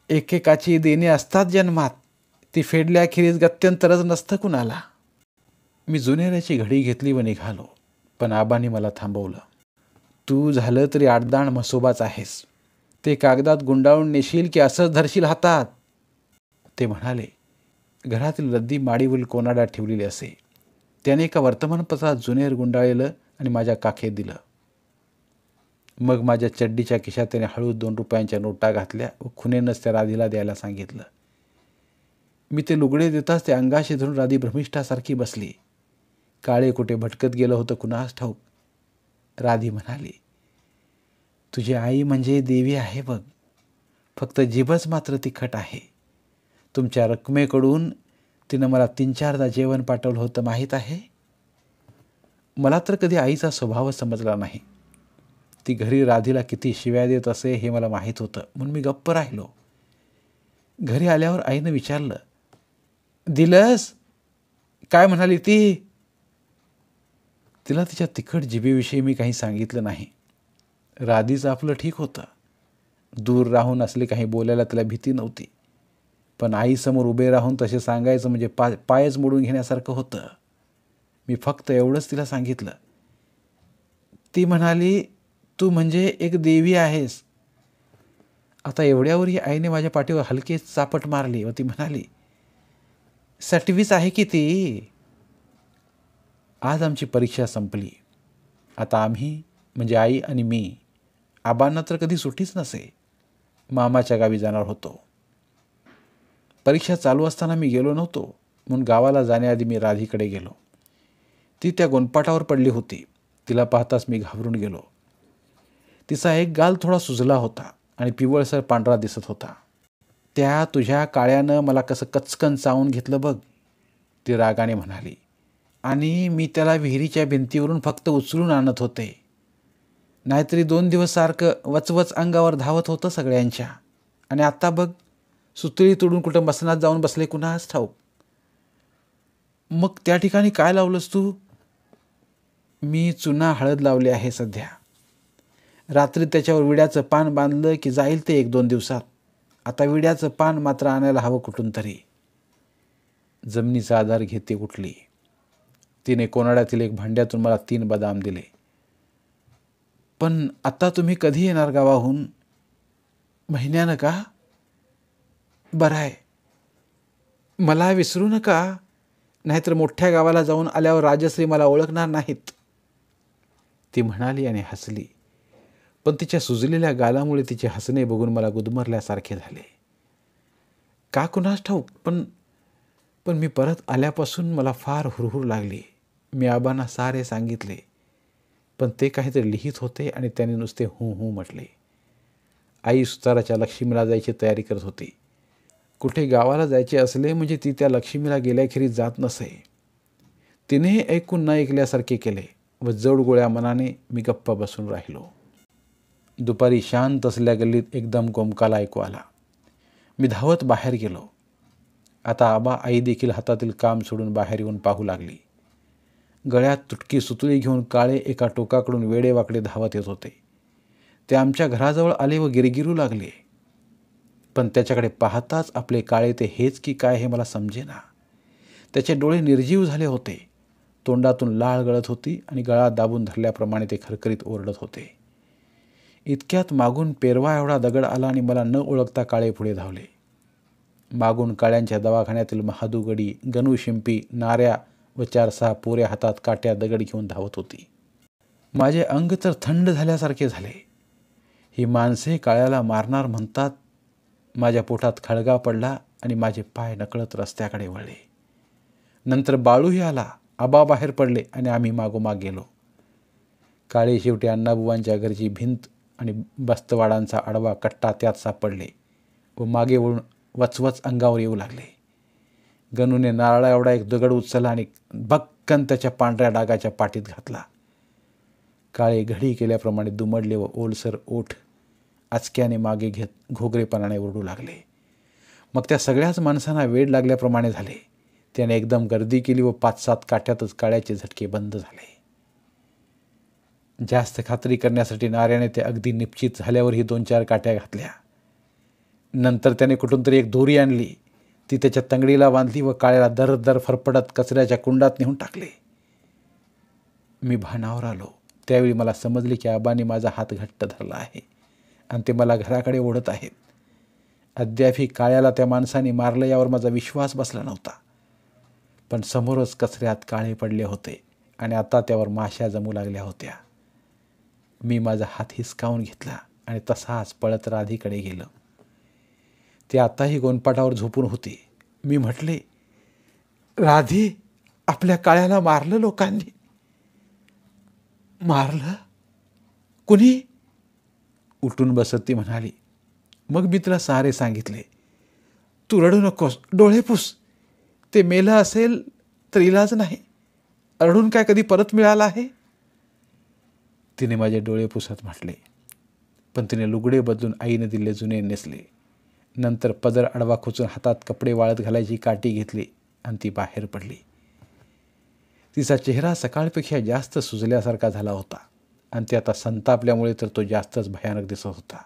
एकेकाची देणे असतात जन्मात, ती फेडल्याखेरीज गत्यंतरच नसतं कुणाला. मी जुनेऱ्याची घडी घेतली व निघालो, पण आबांनी मला थांबवलं. तू झालं तरी आडदाण म्हसोबाच आहेस. ते कागदात गुंडाळून नेशील की असंच धरशील हातात, ते म्हणाले. घरातील रद्दी माडीवरील कोनाड्यात ठेवलेली असे. त्याने एका वर्तमानपत्रात जुनेर गुंडाळलेलं आणि माझ्या काखेत दिलं. मग माझ्या चड्डीच्या खिशात त्याने हळूच 2 रुपयांच्या नोटा घातल्या व खुनेनंच त्या राधीला द्यायला सांगितलं. मी ते लुगडे देताच ते अंगाशी धरून राधी भ्रमिष्ठासारखी बसली. काळे कुठे भटकत गेलं होतं कुणास ठाऊक. राधी म्हणाली, तुझी आई म्हणजे देवी आहे बघ, फक्त जीभच मात्र तिखट आहे. तुमच्या रकमेकडून तिनं मला 3-4दा जेवण पाठवलं होतं माहीत आहे. मला तर कधी आईचा स्वभावच समजला नाही. ती घरी राधीला किती शिव्या देत असे हे मला माहीत होतं, म्हणून मी गप्प राहिलो. घरी आल्यावर आईनं विचारलं, दिलंस? काय म्हणाली ती? तिला तिच्या तिखट जिभेविषयी मी काही सांगितलं नाही. राधीचं आपलं ठीक होतं. दूर राहून असले काही बोलायला तिला भीती नव्हती. पण आईसमोर उभे राहून तसे सांगायचं म्हणजे पायच मोडून घेण्यासारखं होतं. मी फक्त एवढंच तिला सांगितलं. ती म्हणाली, तू म्हणजे एक देवी आहेस. आता एवढ्यावरही आईने माझ्या पाठीवर हलके चापट मारली व ती म्हणाली, सटवीच आहे की ती. आज आमची परीक्षा संपली. आता आम्ही म्हणजे आई आणि मी, आबांना तर कधी सुट्टीच नसे, मामाच्या गावी जाणार होतो. परीक्षा चालू असताना मी गेलो नव्हतो, म्हणून गावाला जाण्याआधी मी राधीकडे गेलो. ती त्या गोंडपाटावर पडली होती. तिला पाहताच मी घाबरून गेलो. तिचा एक गाल थोडा सुजला होता आणि पिवळसर पांढरा दिसत होता. त्या तुझ्या काळ्यानं मला कसं कचकन चावून घेतलं बघ, ती रागाने म्हणाली. आणि मी त्याला विहिरीच्या भिंतीवरून फक्त उचलून आणत होते, नाहीतरी 2 दिवस सारखं वचवच अंगावर धावत होतं सगळ्यांच्या. आणि आता बघ, सुतळी तोडून कुठं मसनात जाऊन बसले कुणास ठाऊक. मग त्या ठिकाणी काय लावलंस तू? मी चुना हळद लावली आहे सध्या. रात्री त्याच्यावर विड्याचं पान बांधलं की जाईल ते 1-2 दिवसात. आता विड्याचं पान मात्र आणायला हवं कुठून तरी. जमिनीचा आधार घेते उठली. तिने कोनाड्यातील एक भांड्यातून मला 3 बदाम दिले. पण आता तुम्ही कधी येणार गावाहून? महिन्यानं का? बरं आहे. मला विसरू नका, नाहीतर मोठ्या गावाला जाऊन आल्यावर राजश्री मला ओळखणार नाहीत, ती म्हणाली आणि हसली. पण तिच्या सुजलेल्या गालामुळे तिचे हसणे बघून मला गुदमरल्यासारखे झाले. का कुणास ठाऊक, पण मी परत आल्यापासून मला फार हुरहुर लागली. मी आबांना सारे सांगितले, पण ते काहीतरी लिहित होते आणि त्याने नुसते हूं हूं म्हटले. आई सुताराच्या लक्ष्मीला जायची तयारी करत होती. कुठे गावाला जायचे असले म्हणजे ती त्या लक्ष्मीला गेल्याखेरीज जात नसे. तिने ऐकून न ऐकल्यासारखे केले व जडगोळ्या मनाने मी गप्पा बसून राहिलो. दुपारी शांत असल्या गल्लीत एकदम गोमकाला ऐकू आला. मी धावत बाहेर गेलो. आता आबा आई देखील हातातील काम सोडून बाहेर येऊन पाहू लागली. गळ्यात तुटकी सुतळी घेऊन काळे एका टोकाकडून वेडेवाकडे धावत येत होते. ते आमच्या घराजवळ आले व गिरगिरू लागले. पण त्याच्याकडे पाहताच आपले काळे ते हेच की काय हे मला समजेना. त्याचे डोळे निर्जीव झाले होते. तोंडातून लाळ गळत होती आणि गळा दाबून धरल्याप्रमाणे ते खरखरीत ओरडत होते. इतक्यात मागून पेरवा एवढा दगड आला आणि मला न ओळखता काळे पुढे धावले. मागून काळ्यांच्या दवाखान्यातील महादूगडी, गणू शिंपी, नाऱ्या व 4-6 पोऱ्या हातात काट्या दगड घेऊन धावत होती. माझे अंग तर थंड झाल्यासारखे झाले. ही माणसे काळ्याला मारणार म्हणतात. माझ्या पोटात खळगा पडला आणि माझे पाय नकळत रस्त्याकडे वळले. नंतर बाळूही आला. आबा बाहेर पडले आणि आम्ही मागोमाग गेलो. काळे शेवटी अण्णाबुवांच्या घरची भिंत आणि बस्तवाडांचा आडवा कट्टा त्यात सापडले व मागे वळून वचवच अंगावर येऊ लागले. गणूने नारळा एवढा एक दगड उचलला आणि भक्कन त्याच्या पांढऱ्या डागाच्या पाठीत घातला. काळे घडी केल्याप्रमाणे दुमडले व ओलसर ओठ आचक्याने मागे घेत घोगरेपणाने ओरडू लागले. मग त्या सगळ्याच माणसांना वेड लागल्याप्रमाणे झाले. त्याने एकदम गर्दी केली व 5-7 काट्यातच काळ्याचे झटके बंद झाले. जास्त खात्री करण्यासाठी नाऱ्याने ते अगदी निश्चित झाल्यावरही 2-4 काट्या घातल्या. नंतर त्याने कुठून तरी एक दोरी आणली. ती त्याच्या तंगडीला बांधली व काळ्याला दर फरफडत कचऱ्याच्या कुंडात नेऊन टाकले. मी भानावर आलो. त्यावेळी मला समजले की आबांनी माझा हात घट्ट धरला आहे आणि ते मला घराकडे ओढत आहेत. अद्यापही काळ्याला त्या माणसाने मारलं यावर माझा विश्वास बसला नव्हता. पण समोरच कचऱ्यात काळे पडले होते आणि आता त्यावर माश्या जमू लागल्या होत्या. मी माझा हात हिसकावून घेतला आणि तसाच पळत राधीकडे गेलो. ती आताही गोंडपाटावर झोपून होती. मी म्हटले, राधी, आपल्या काळ्याला मारलं लोकांनी. मारलं? कुणी? उठून बसत ती म्हणाली. मग मी तिला सारे सांगितले. तू रडू नकोस, डोळे पुस. ते मेलं असेल तर इलाज नाही. रडून काय कधी परत मिळाला आहे? तिने माझे डोळे पुसत म्हटले. पण तिने लुगडे बदलून आईने दिले जुने नेसले. नंतर पदर आडवा खोचून हातात कपडे वाळत घालायची काठी घेतली आणि ती बाहेर पडली. तिचा चेहरा सकाळपेक्षा जास्त सुजल्यासारखा झाला होता आणि ते आता संतापल्यामुळे तर तो जास्तच भयानक दिसत होता.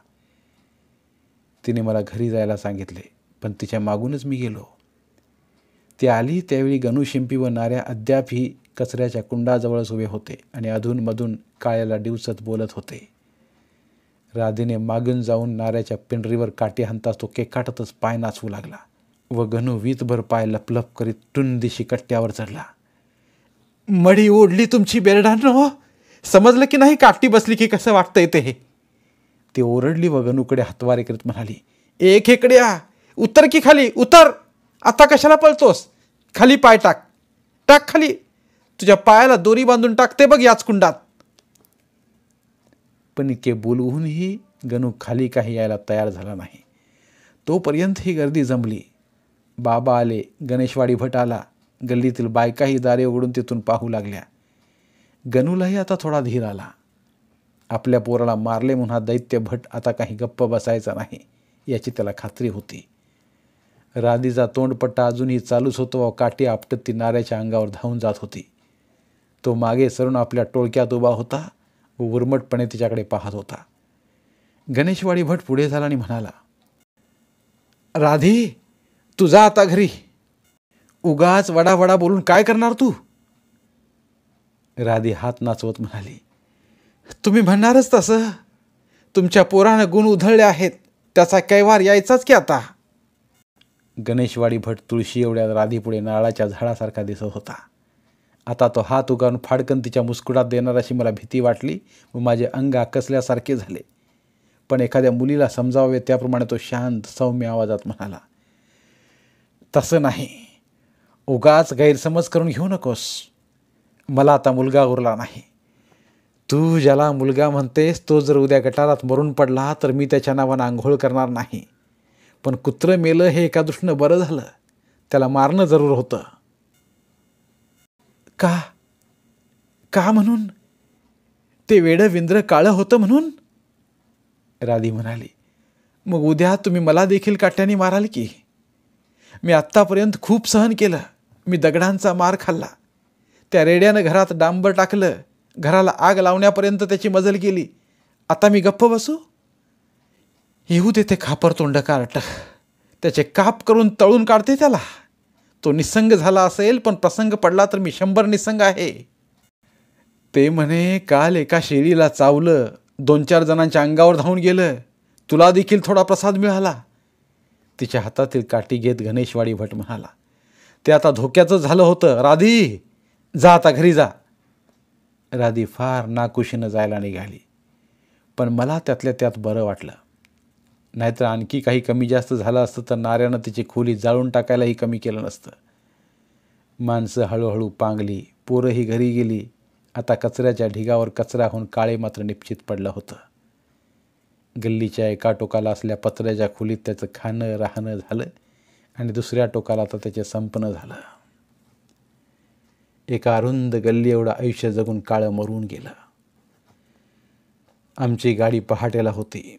तिने मला घरी जायला सांगितले, पण तिच्या मागूनच मी गेलो. ती आली त्यावेळी गणू, शिंपी व नाऱ्या अद्यापही कचऱ्याच्या कुंडाजवळच उभे होते आणि अधूनमधून काळ्याला डिवचत बोलत होते. राधेने मागून जाऊन नाऱ्याच्या पिंडरीवर काठी हाणताच तो केकाटतच पाय नाचवू लागला व गणू वीतभर पाय लपलप करीत टुंदिशी कट्ट्यावर चढला. मडी ओढली तुमची बेरडांनो, समजलं की नाही काठी बसली की कसं वाटतंय ते? ती ओरडली व गणूकडे हातवारे करीत म्हणाली, ए खेकड्या, उतर की खाली, उतर. आता कशाला पळतोस? खाली पाय टाक, टाक खाली. तुझ्या पायाला दोरी बांधून टाकते बघ याच कुंडात. पण इतके बोलवूनही गणू खाली काही यायला तयार झाला नाही. तोपर्यंत ही गर्दी जमली. बाबा आले, गणेशवाडी भट आला, गल्लीतील बायकाही दारे उघडून तिथून पाहू लागल्या. गणूलाही आता थोडा धीर आला. आपल्या पोराला मारले म्हणून हा दैत्य भट आता काही गप्प बसायचा नाही याची त्याला खात्री होती. राधीचा तोंडपट्टा अजूनही चालूच होतो व काठी आपटत ती नाऱ्याच्या अंगावर धावून जात होती. तो मागे सरून आपल्या टोळक्यात उभा होता व उर्मटपणे तिच्याकडे पाहत होता. गणेशवाडी भट पुढे झाला आणि म्हणाला, राधी, तू जा आता घरी. उगाच वडावडा बोलून काय करणार तू? राधी हात नाचवत म्हणाली, तुम्ही म्हणणारच तसं. तुमच्या पोरानं गुण उधळले आहेत, त्याचा कैवार यायचाच की आता. गणेशवाडी भट तुळशी एवढ्या राधीपुढे नारळाच्या झाडासारखा दिसत होता. आता तो हात उगारून फाडकन तिच्या मुस्कुडात देणार अशी मला भीती वाटली व माझे अंग आकसल्यासारखे झाले. पण एखाद्या मुलीला समजावे त्याप्रमाणे तो शांत सौम्य आवाजात म्हणाला, तसं नाही. उगाच गैरसमज करून घेऊ नकोस. मला आता मुलगा उरला नाही. तू ज्याला मुलगा म्हणतेस तो जर उद्या गटारात मरून पडला तर मी त्याच्या नावानं आंघोळ करणार नाही. पण कुत्रं मेलं हे एका दृष्टीनं बरं झालं. त्याला मारणं जरूर होतं. का? का म्हणून? ते वेडं विंद्र काळं होतं म्हणून? राधी म्हणाली, मग उद्या तुम्ही मला देखील काट्याने माराल की? मी आत्तापर्यंत खूप सहन केलं. मी दगडांचा मार खाल्ला. त्या रेड्यानं घरात डांबर टाकलं, घराला आग लावण्यापर्यंत त्याची मजल केली. आता मी गप्प बसू? येऊ दे ते खापर तोंड कार्ट. त्याचे काप करून तळून काढते त्याला. तो निसंग झाला असेल, पण प्रसंग पडला तर मी 100 निसंग आहे. ते म्हणे काल एका शेळीला चावलं, 2-4 जणांच्या अंगावर धावून गेलं. तुला देखील थोडा प्रसाद मिळाला. तिच्या हातातील काठी घेत गणेशवाडी भट म्हणाला, ते आता धोक्याचं झालं होतं. राधी, जा आता घरी जा. राधी फार नाकुशीनं जायला निघाली. पण मला त्यातल्या त्यात बरं वाटलं. नाहीतर आणखी काही कमी जास्त झालं असतं तर नाऱ्यानं तिची खोली जाळून टाकायलाही कमी केलं नसतं. माणसं हळूहळू पांगली, पोरंही घरी गेली. आता कचऱ्याच्या ढिगावर कचरा होऊन काळे मात्र निश्चित पडलं होतं. गल्लीच्या एका टोकाला असल्या पत्र्याच्या खोलीत त्याचं खाणं राहणं झालं आणि दुसऱ्या टोकाला तर त्याचे संपणं झालं. एका अरुंद गल्ली एवढं आयुष्य जगून काळं मरून गेलं. आमची गाडी पहाटेला होती.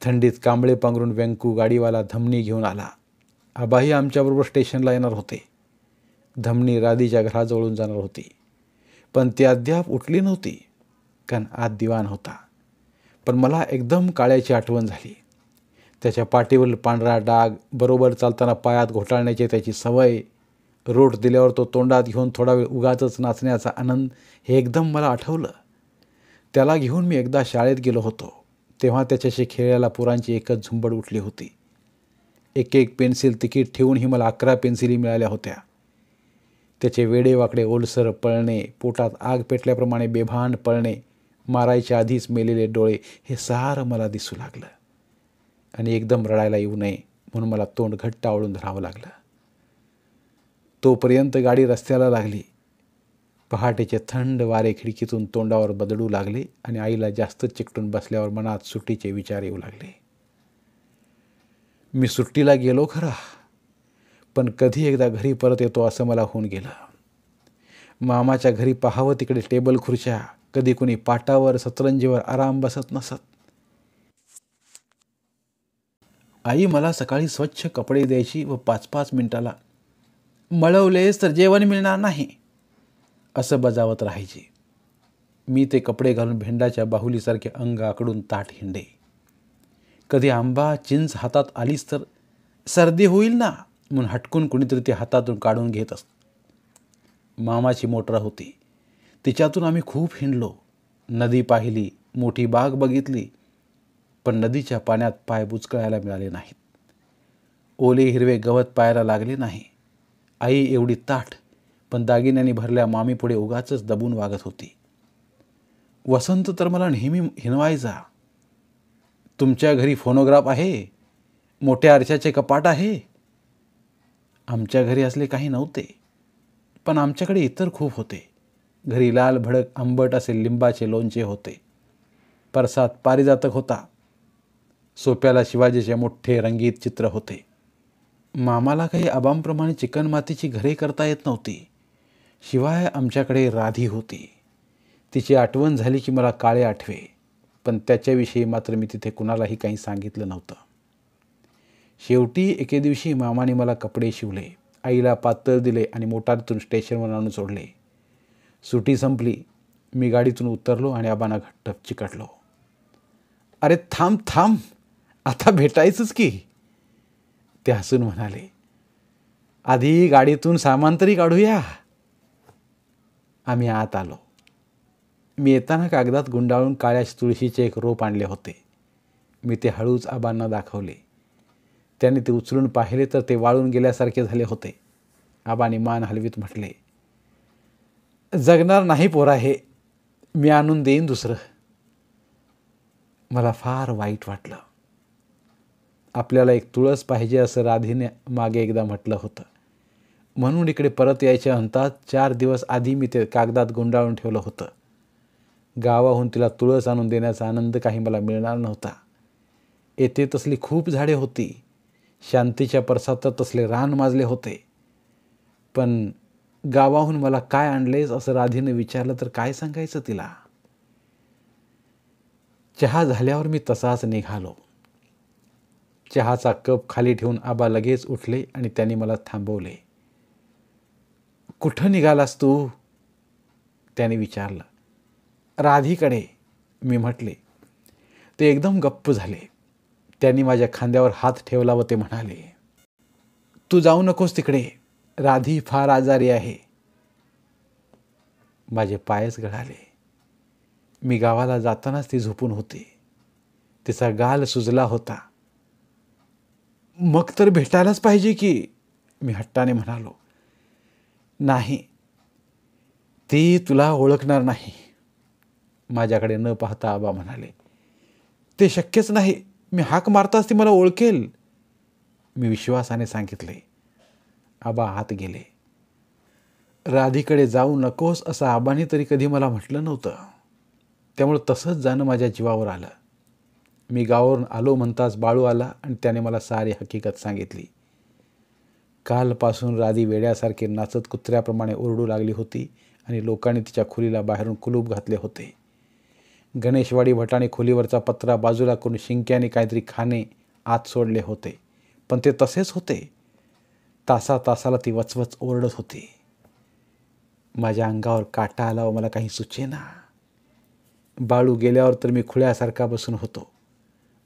थंडीत कांबळे पांघरून व्यंकू गाडीवाला धमनी घेऊन आला. आबाही आमच्याबरोबर स्टेशनला येणार होते. धमनी राधीच्या घराजवळून जाणार होती, पण ती अद्याप उठली नव्हती, कारण आत दिवाण होता. पण मला एकदम काळ्याची आठवण झाली. त्याच्या पाठीवरील पांढरा डाग, बरोबर चालताना पायात घोटाळण्याची त्याची सवय, रोट दिल्यावर तो तोंडात घेऊन थोडा वेळ उगाचच नाचण्याचा आनंद, हे एकदम मला आठवलं. त्याला घेऊन मी एकदा शाळेत गेलो होतो. तेव्हा त्याच्याशी खेळायला पोरांची एकच झुंबड उठली होती. एक पेन्सिल तिकीट ठेवूनही मला 11 पेन्सिली मिळाल्या होत्या. त्याचे वेडेवाकडे ओलसर पळणे, पोटात आग पेटल्याप्रमाणे बेभान पळणे, मारायच्या आधीच मेलेले डोळे, हे सारं मला दिसू लागलं. आणि एकदम रडायला येऊ नये म्हणून मला तोंड घट्ट आवळून धरावं लागलं. तोपर्यंत गाडी रस्त्याला लागली. पहाटेचे थंड वारे खिडकीतून तोंडावर बदडू लागले आणि आईला जास्त चिकटून बसल्यावर मनात सुट्टीचे विचार येऊ लागले. मी सुट्टीला गेलो खरा, पण कधी एकदा घरी परत येतो असं मला होऊन गेलं. मामाच्या घरी पाहावं तिकडे टेबल खुर्च्या, कधी कुणी पाटावर सतरंजीवर आराम बसत नसत. आई मला सकाळी स्वच्छ कपडे द्यायची व 5-5 मिनिटाला मळवलेस तर जेवण मिळणार नाही असं बजावत राहायची. मी ते कपडे घालून भेंडाच्या बाहुलीसारखे अंग आकडून ताट हिंडे. कधी आंबा चिंच हातात आलीच तर सर्दी होईल ना म्हणून हटकून कुणीतरी ते हातातून काढून घेत असत. मामाची मोटर होती, तिच्यातून आम्ही खूप हिंडलो. नदी पाहिली, मोठी बाग बघितली, पण नदीच्या पाण्यात पाय बुचकळायला मिळाले नाहीत. ओले हिरवे गवत पायाला लागले नाही. आई एवढी ताठ पण दागिन्यांनी भरल्या मामीपुढे उगाचच दबून वागत होती. वसंत तर मला नेहमी हिनवायचा. तुमच्या घरी फोनोग्राफ आहे, मोठ्या आरशाचे कपाट आहे. आमच्या घरी असले काही नव्हते, पण आमच्याकडे इतर खूप होते. घरी लाल भडक आंबट असे लिंबाचे लोणचे होते. परसात पारिजातक होता. सोप्याला शिवाजीचे मोठे रंगीत चित्र होते. मामाला काही आबांप्रमाणे चिकणमातीची घरे करता येत नव्हती. शिवाय आमच्याकडे राधी होती. तिची आठवण झाली की मला काळे आठवे, पण त्याच्याविषयी मात्र मी तिथे कुणालाही काही सांगितलं नव्हतं. शेवटी एके दिवशी मामाने मला कपडे शिवले, आईला पातळ दिले आणि मोटारीतून स्टेशनवर आणून सोडले. सुटी संपली. मी गाडीतून उतरलो आणि आबांना घट्ट चिकटलो. अरे थांब थांब, आता भेटायचंच की. ते हसून म्हणाले, आधी गाडीतून सामान तरी काढूया. आम्ही आत आलो. मी येताना कागदात गुंडाळून काळ्या तुळशीचे एक रोप आणले होते. मी ते हळूच आबांना दाखवले. त्यांनी ते उचलून पाहिले तर ते वाळून गेल्यासारखे झाले होते. आबांनी मान हलवीत म्हटले, जगणार नाही पोरा हे, मी आणून देईन दुसरं. मला फार वाईट वाटलं. आपल्याला एक तुळस पाहिजे असं राधीने मागे एकदा म्हटलं होतं. म्हणून इकडे परत यायच्या अंतात 4 दिवस आधी मी ते कागदात गुंडाळून ठेवलं होतं. गावाहून तिला तुळस आणून देण्याचा आनंद काही मला मिळणार नव्हता. येथे तसली खूप झाडे होती. शांतीच्या परसात तसले रान माजले होते. पण गावाहून मला काय आणलेस असं राधीने विचारलं तर काय सांगायचं तिला. चहा झाल्यावर मी तसाच निघालो. चहाचा कप खाली ठेवून आबा लगेच उठले आणि त्यांनी मला थांबवले. कुठं निघालास तू, त्याने विचारलं. राधीकडे, मी म्हटले. ते एकदम गप्प झाले. त्यांनी माझ्या खांद्यावर हात ठेवला व ते म्हणाले, तू जाऊ नकोस तिकडे, राधी फार आजारी आहे. माझे पायच गळाले. मी गावाला जातानाच ती झोपून होती. तिचा गाल सुजला होता. मग तर भेटायलाच पाहिजे की, मी हट्टाने म्हणालो. नाही, ती तुला ओळखणार नाही. माझ्याकडे न पाहता आबा म्हणाले, ते शक्यच नाही, मी हाक मारताच ती मला ओळखेल. मी विश्वासाने सांगितले. आबा आत गेले. राधीकडे जाऊ नकोस असं आबांनी तरी कधी मला म्हटलं नव्हतं. त्यामुळे तसंच जाणं माझ्या जीवावर आलं. मी गावावरून आलो म्हणताच बाळू आला आणि त्याने मला सारी हकीकत सांगितली. कालपासून राधी वेड्यासारखे नाचत कुत्र्याप्रमाणे ओरडू लागली होती आणि लोकांनी तिच्या खोलीला बाहेरून कुलूप घातले होते. गणेशवाडी भटाने खोलीवरचा पत्रा बाजूला करून शिंक्याने काहीतरी खाणे आत सोडले होते, पण ते तसेच होते. तासाला ती वचवच ओरडत होती. माझ्या अंगावर काटा आला व मला काही सुचेना. बाळू गेल्यावर तर मी खुळ्यासारखा बसून होतो.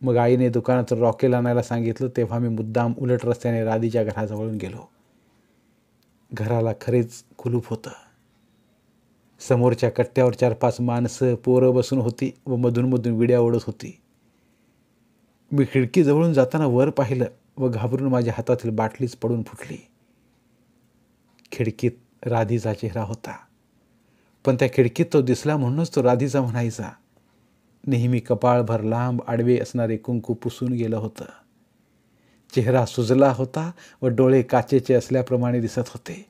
मग आईने दुकानातून रॉकेल आणायला सांगितलं, तेव्हा मी मुद्दाम उलट रस्त्याने राधीच्या घराजवळून गेलो. घराला खरेच कुलूप होतं. समोरच्या कट्ट्यावर 4-5 माणसं पोरं बसून होती व मधून विड्या ओढत होती. मी खिडकीजवळून जाताना वर पाहिलं व घाबरून माझ्या हातातील बाटलीच पडून फुटली. खिडकीत राधीचा चेहरा होता, पण त्या खिडकीत तो दिसला म्हणूनच तो राधीचा म्हणायचा. नेहमी कपाळभर लांब आडवे असणारे कुंकू पुसून गेलं होतं. चेहरा सुजला होता व डोळे काचेचे असल्याप्रमाणे दिसत होते.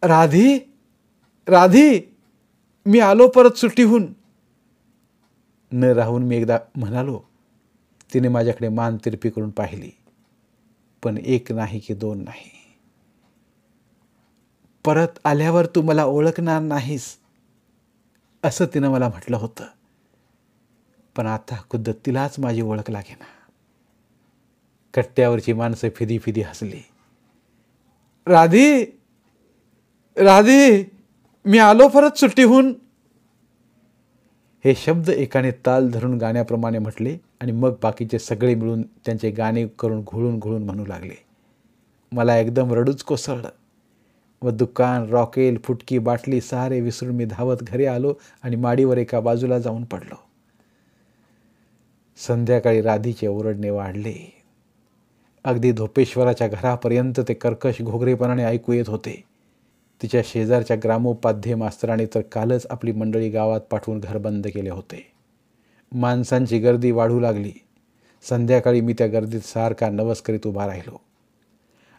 राधी, राधी, मी आलो परत सुट्टीहून. न राहून मी एकदा म्हणालो. तिने माझ्याकडे मान तिरपी करून पाहिली, पण 1 नाही की 2 नाही. परत आल्यावर तू मला ओळखणार नाहीस असं तिनं मला म्हटलं होतं. पण आता खुद्द तिलाच माझी ओळख लागेना. कट्ट्यावरची माणसं फिदी फिदी हसली. राधी, राधी, मी आलो परत सुट्टीहून. हे शब्द एकाने ताल धरून गाण्याप्रमाणे म्हटले आणि मग बाकीचे सगळे मिळून त्यांचे गाणे करून घोळून घोळून म्हणू लागले. मला एकदम रडूच कोसळलं व दुकान, रॉकेल, फुटकी, बाटली सारे विसरून मी धावत घरी आलो आणि माडीवर एका बाजूला जाऊन पडलो. संध्याकाळी राधीचे ओरडणे वाढले. अगदी धोपेश्वराच्या घरापर्यंत ते कर्कश घोगरेपणाने ऐकू येत होते. तिच्या शेजारच्या ग्रामोपाध्ये मास्तराने तर कालच आपली मंडळी गावात पाठवून घर बंद केले होते. माणसांची गर्दी वाढू लागली. संध्याकाळी मी त्या गर्दीत सारखा नवस करीत उभा राहिलो.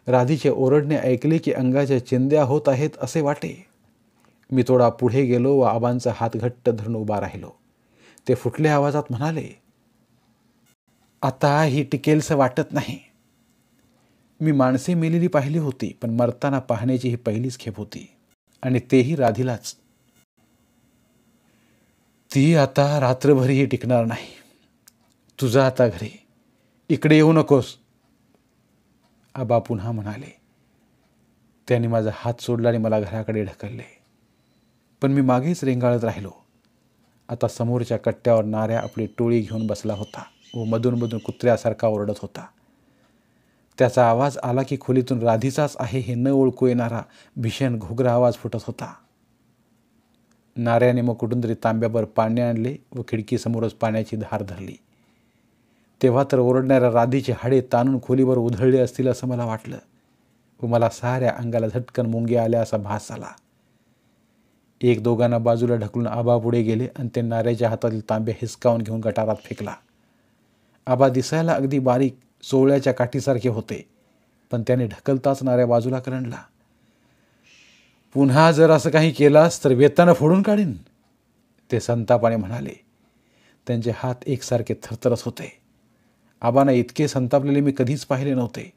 राधीचे ओरडणे ऐकले की अंगाच्या चिंध्या होत आहेत असे वाटे. मी थोडा पुढे गेलो व आबांचा हात घट्ट धरून उभा राहिलो. ते फुटल्या आवाजात म्हणाले, आता ही टिकेलसं वाटत नाही. मी माणसे मेलेली पाहिली होती, पण मरताना पाहण्याची ही पहिलीच खेप होती आणि तेही राधीलाच. ती आता रात्रभरही टिकणार नाही. तुझा आता घरी, इकडे येऊ नकोस. आबा पुन्हा म्हणाले. त्यांनी माझा हात सोडला आणि मला घराकडे ढकलले. पण मी मागेच रेंगाळत राहिलो. आता समोरच्या कट्ट्यावर नाऱ्या आपली टोळी घेऊन बसला होता व मधून कुत्र्यासारखा ओरडत होता. त्याचा आवाज आला की खोलीतून राधीचाच आहे हे न ओळखू येणारा भीषण घोगरा आवाज फुटत होता. नाऱ्याने मग कुठून तरी तांब्याभर पाणी आणले व खिडकीसमोरच पाण्याची धार धरली. तेव्हा तर ओरडणाऱ्या राधीचे हाडे ताणून खोलीवर उधळले असतील असं मला वाटलं व मला साऱ्या अंगाला झटकन मुंग्या आल्या असा भास झाला. एक दोघांना बाजूला ढकलून आबा पुढे गेले आणि ते नाऱ्याच्या हातातील तांबे हिसकावून घेऊन गटारात फेकला. आबा दिसायला अगदी बारीक सोवळ्याच्या काठीसारखे होते, पण त्याने ढकलताच नाऱ्या बाजूला करंडला. पुन्हा जर असं काही केलास तर वेतानं फोडून काढीन, ते संतापाने म्हणाले. त्यांचे हात एकसारखे थरथरत होते. आबांना इतके संतापलेले मी कधीच पाहिले नव्हते.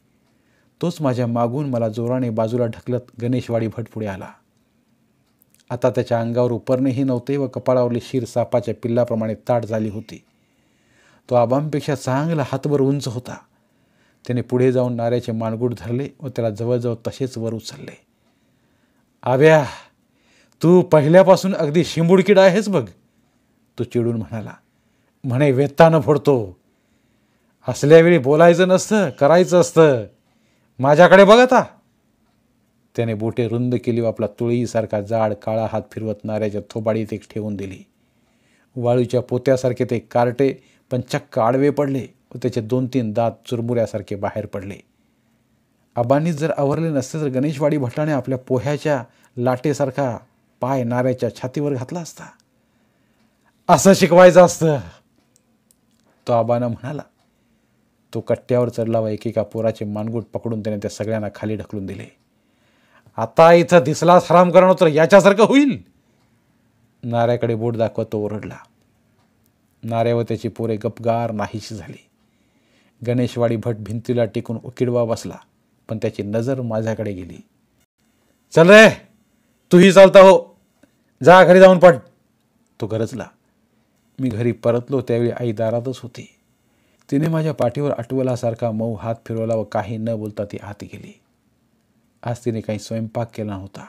तोच माझ्या मागून मला जोराने बाजूला ढकलत गणेशवाडी भट पुढे आला. आता त्याच्या अंगावर उपरणेही नव्हते व कपाळावरली शीर सापाच्या पिल्लाप्रमाणे ताट झाली होती. तो आबांपेक्षा चांगला हातभर उंच होता. त्याने पुढे जाऊन नाऱ्याचे मानगूट धरले व त्याला जवळजवळ तसेच वर उचलले. आव्या, तू पहिल्यापासून अगदी शिंबुडकीड आहेस बघ, तो चिडून म्हणाला. म्हणे वेतानं फोडतो. असल्यावेळी बोलायचं नसतं, करायचं असतं. माझ्याकडे बघ आता. त्याने बोटे रुंद केली व आपला तुळईसारखा जाड काळा हात फिरवत नाऱ्याच्या थोबाडीत एक ठेवून दिली. वाळूच्या पोत्यासारखे ते कार्टे पण चक्क आडवे पडले व त्याचे 2-3 दात चुरमुऱ्यासारखे बाहेर पडले. आबांनी जर आवरले नसते तर गणेशवाडी भटाने आपल्या पोह्याच्या लाटेसारखा पाय नाऱ्याच्या छातीवर घातला असता. असं शिकवायचं असतं, तो आबांना म्हणाला. तो कट्ट्यावर चढला व एकेका पोराचे मानगूट पकडून त्याने त्या सगळ्यांना खाली ढकलून दिले. आता इथं दिसलास हराम करणं तर याच्यासारखं होईल, नाऱ्याकडे बोट दाखवत तो ओरडला. नाऱ्या व त्याची पोरे गपगार नाहीशी झाली. गणेशवाडी भट भिंतीला टेकून उकिडवा बसला, पण त्याची नजर माझ्याकडे गेली. चल रे, तूही चालता हो, जा घरी जाऊन पड, तो गरजला. मी घरी परतलो त्यावेळी आई दारातच होती. तिने माझ्या पाठीवर आठवलासारखा मऊ हात फिरवला व काही न बोलता ती आत गेली. आज तिने काही स्वयंपाक केला नव्हता.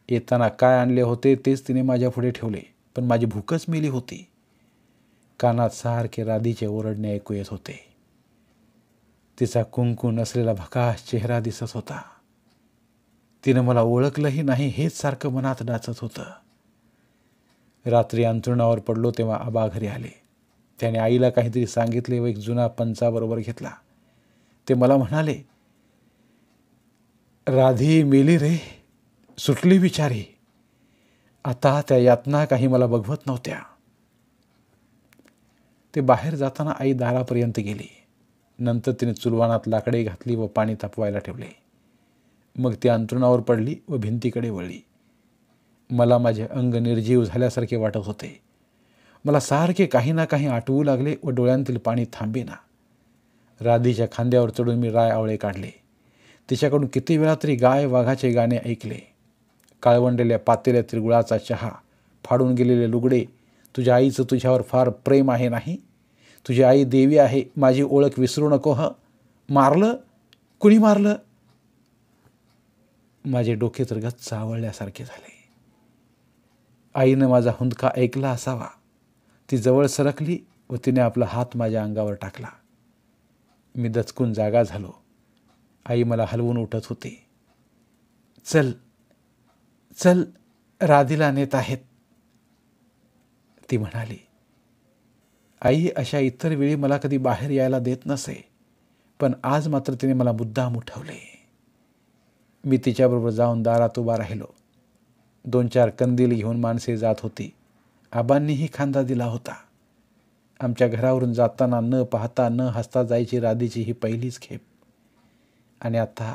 येताना काय आणले होते तेच तिने माझ्या पुढे ठेवले, पण माझी भूकच मेली होती. कानात सारखे राधीचे ओरडणे ऐकू येत होते. तिचा कुंकू नसलेला भकास चेहरा दिसत होता. तिनं मला ओळखलंही नाही हेच सारखं मनात नाचत होतं. रात्री अंथरुणावर पडलो तेव्हा आबा घरी आले. त्याने आईला काहीतरी सांगितले व एक जुना पंचा बरोबर घेतला. ते मला म्हणाले, राधी मेली रे, सुटली बिचारी. आता त्या यातना काही मला बघवत नव्हत्या. ते बाहेर जाताना आई दारापर्यंत गेली. नंतर तिने चुलवानात लाकडे घातली व पाणी तापवायला ठेवले. मग ती अंथरुणावर पडली व भिंतीकडे वळली. मला माझे अंग निर्जीव झाल्यासारखे वाटत होते. मला सारखे काही ना काही आठवू लागले व डोळ्यांतील पाणी थांबेना. राधीच्या खांद्यावर चढून मी राय आवळे काढले. तिच्याकडून किती वेळा तरी गाय वाघाचे गाणे ऐकले. काळवंडलेल्या पातेल्यातील गुळाचा चहा, फाडून गेलेले लुगडे. तुझ्या आईचं तुझ्यावर फार प्रेम आहे नाही? तुझी आई देवी आहे, माझी ओळख विसरू नको हं. मारलं? कुणी मारलं? माझे डोके तर गच्च आवळल्यासारखे झाले. आईनं माझा हुंदका ऐकला असावा. ती जवळ सरकली व तिने आपला हात माझ्या अंगावर टाकला. मी दचकून जागा झालो. आई मला हलवून उठत होती. चल चल, राधीला नेत आहेत, ती म्हणाली. आई अशा इतर वेळी मला कधी बाहेर यायला देत नसे, पण आज मात्र तिने मला मुद्दाम उठवले. मी तिच्याबरोबर जाऊन दारात उभा राहिलो. 2-4 कंदील घेऊन माणसे जात होती. आबांनीही खांदा दिला होता. आमच्या घरावरून जाताना न पाहता न हसता जायची राधीची ही पहिलीच खेप. आणि आता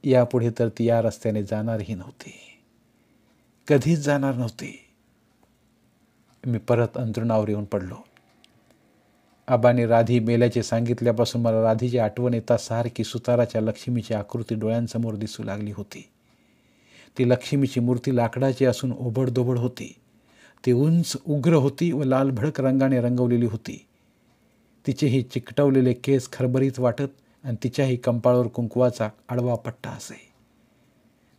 यापुढे तर ती या रस्त्याने जाणारही नव्हती, कधीच जाणार नव्हती. मी परत अंथरुणावर येऊन पडलो. आबाने राधी मेल्याचे सांगितल्यापासून मला राधीची आठवण येता सारखी सुताराच्या लक्ष्मीची आकृती डोळ्यांसमोर दिसू लागली होती. ती लक्ष्मीची मूर्ती लाकडाची असून ओबडधोबड होती. ती उंच उग्र होती व लाल भडक रंगाने रंगवलेली होती. तिचेही चिकटवलेले केस खरबरीत वाटत आणि तिच्याही कंपाळावर कुंकवाचा आडवा पट्टा असे.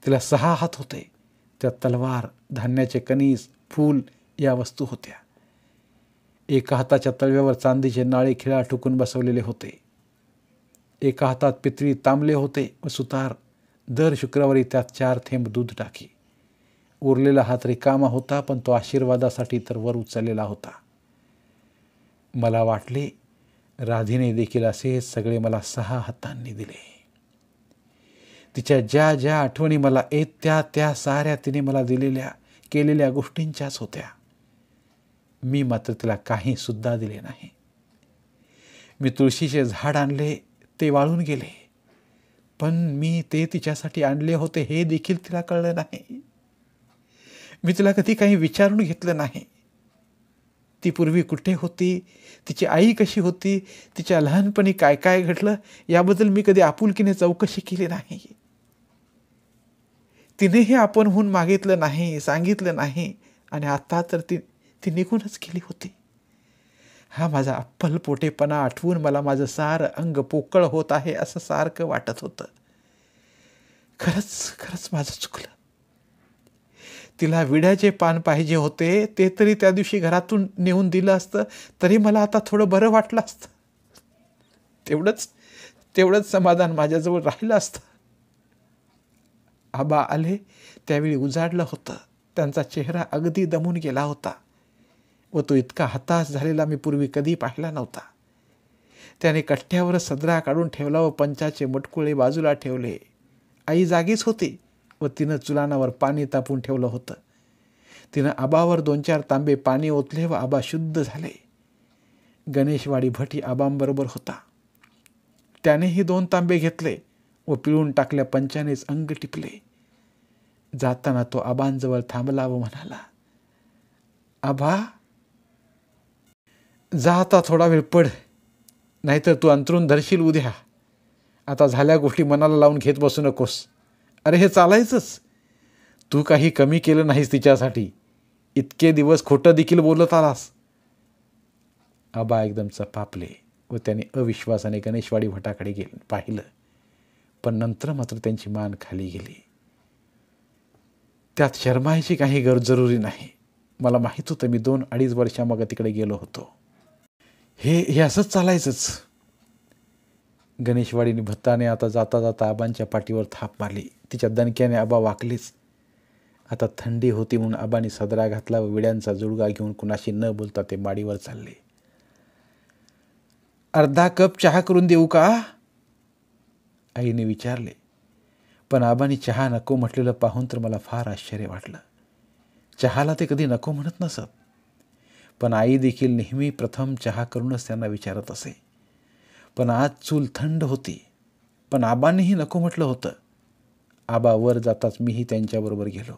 तिला 6 हात होते. त्यात तलवार, धान्याचे कणीस, फूल या वस्तू होत्या. एका हाताच्या तळव्यावर चांदीचे नाळे खिळा ठोकून बसवलेले होते. एका हातात पितळी तांबले होते व सुतार दर शुक्रवारी त्यात 4 थेंब दूध टाकी. उरलेला हात रिकामा होता, पण तो आशीर्वादासाठी तर वर उचललेला होता. मला वाटले राधीने देखील असे सगळे मला 6 हातांनी दिले. तिच्या ज्या ज्या आठवणी मला येत त्या साऱ्या तिने मला दिलेल्या केलेल्या गोष्टींच्याच होत्या. मी मात्र तिला काही सुद्धा दिले नाही. मी तुळशीचे झाड आणले, ते वाळून गेले, पण मी ते तिच्यासाठी आणले होते हे देखील तिला कळलं नाही. मी तिला कधी काही विचारून घेतलं नाही. ती पूर्वी कुठे होती, तिची आई कशी होती, तिच्या लहानपणी काय काय घडलं याबद्दल मी कधी आपुलकीने चौकशी केली नाही. तिनेही आपणहून मागितलं नाही, सांगितलं नाही, आणि आता तर ती निघूनच गेली होती. हा माझा अप्पलपोटेपणा आठवून मला माझं सारं अंग पोकळ होत आहे असं सारखं वाटत होतं. खरंच माझं चुकलं. तिला विड्याचे पान पाहिजे होते, ते तरी त्या दिवशी घरातून नेऊन दिलं असतं तरी मला आता थोडं बरं वाटलं असतं. तेवढंच समाधान माझ्याजवळ राहिलं असतं. आबा आले त्यावेळी उजाडलं होतं. त्यांचा चेहरा अगदी दमून गेला होता व तो इतका हताश झालेला मी पूर्वी कधी पाहिला नव्हता. त्याने कट्ट्यावर सदरा काढून ठेवला व पंचाचे मटकुळे बाजूला ठेवले. आई जागीच होती व तिनं चुलानावर पाणी तापून ठेवलं होतं. तिनं आबावर 2-4 तांबे पाणी ओतले व आबा शुद्ध झाले. गणेशवाडी भटी आबांबरोबर होता. त्यानेही 2 तांबे घेतले व पिळून टाकल्या पंचानेच अंग टिपले. जाताना तो आबांजवळ थांबला व म्हणाला, आबा, जा आता थोडा वेळ पड, नाहीतर तू अंथरूण धरशील उद्या. आता झाल्या गोष्टी मनाला लावून घेत बसू नकोस. अरे हे चालायचंच. तू काही कमी केलं नाहीस तिच्यासाठी. इतके दिवस खोटं देखील बोलत आलास. आबा एकदम चपापले व त्याने अविश्वासाने गणेशवाडी भटाकडे पाहिलं, पण नंतर मात्र त्यांची मान खाली गेली. त्यात शरमायची काही जरुरी नाही. मला माहीत होतं मी 2-2.5 वर्षामागे तिकडे गेलो होतो. हे असंच चालायचंच. गणेशवाडीने भत्ताने आता जाता जाता आबांच्या पाठीवर थाप मारली. तिच्या दणक्याने आबा वाकलेच. आता थंडी होती म्हणून आबांनी सदरा घातला व विड्यांचा जुडगा घेऊन कुणाशी न बोलता ते माडीवर चालले. अर्धा कप चहा करून देऊ का, आईने विचारले. पण आबांनी चहा नको म्हटलेलं पाहून तर मला फार आश्चर्य वाटलं. चहाला ते कधी नको म्हणत नसत, पण आई देखील नेहमी प्रथम चहा करूनच त्यांना विचारत असे. पण आज चूल थंड होती, पण आबांनीही नको म्हटलं होतं. आबा वर जाताच मीही त्यांच्याबरोबर गेलो.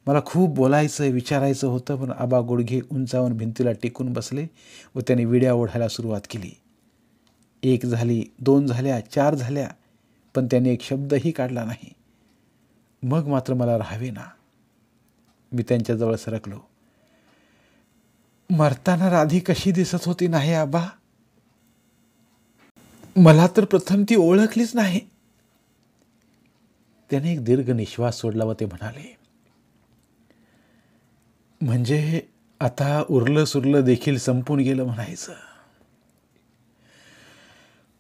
मला खूप बोलायचं विचारायचं होतं, पण आबा गुडघे उंचावून भिंतीला टेकून बसले व त्याने विड्या ओढायला सुरुवात केली. 1 झाली, 2 झाल्या, 4 झाल्या, पण त्याने एक शब्दही काढला नाही. मग मात्र मला राहावे ना. मी त्यांच्याजवळ सरकलो. मरताना राधी कशी दिसत होती नाही आबा? मला तर प्रथम ती ओळखलीच नाही. त्याने एक दीर्घ निश्वास सोडला व ते म्हणाले, म्हणजे आता उरलं सुरलं देखील संपून गेलं म्हणायचं.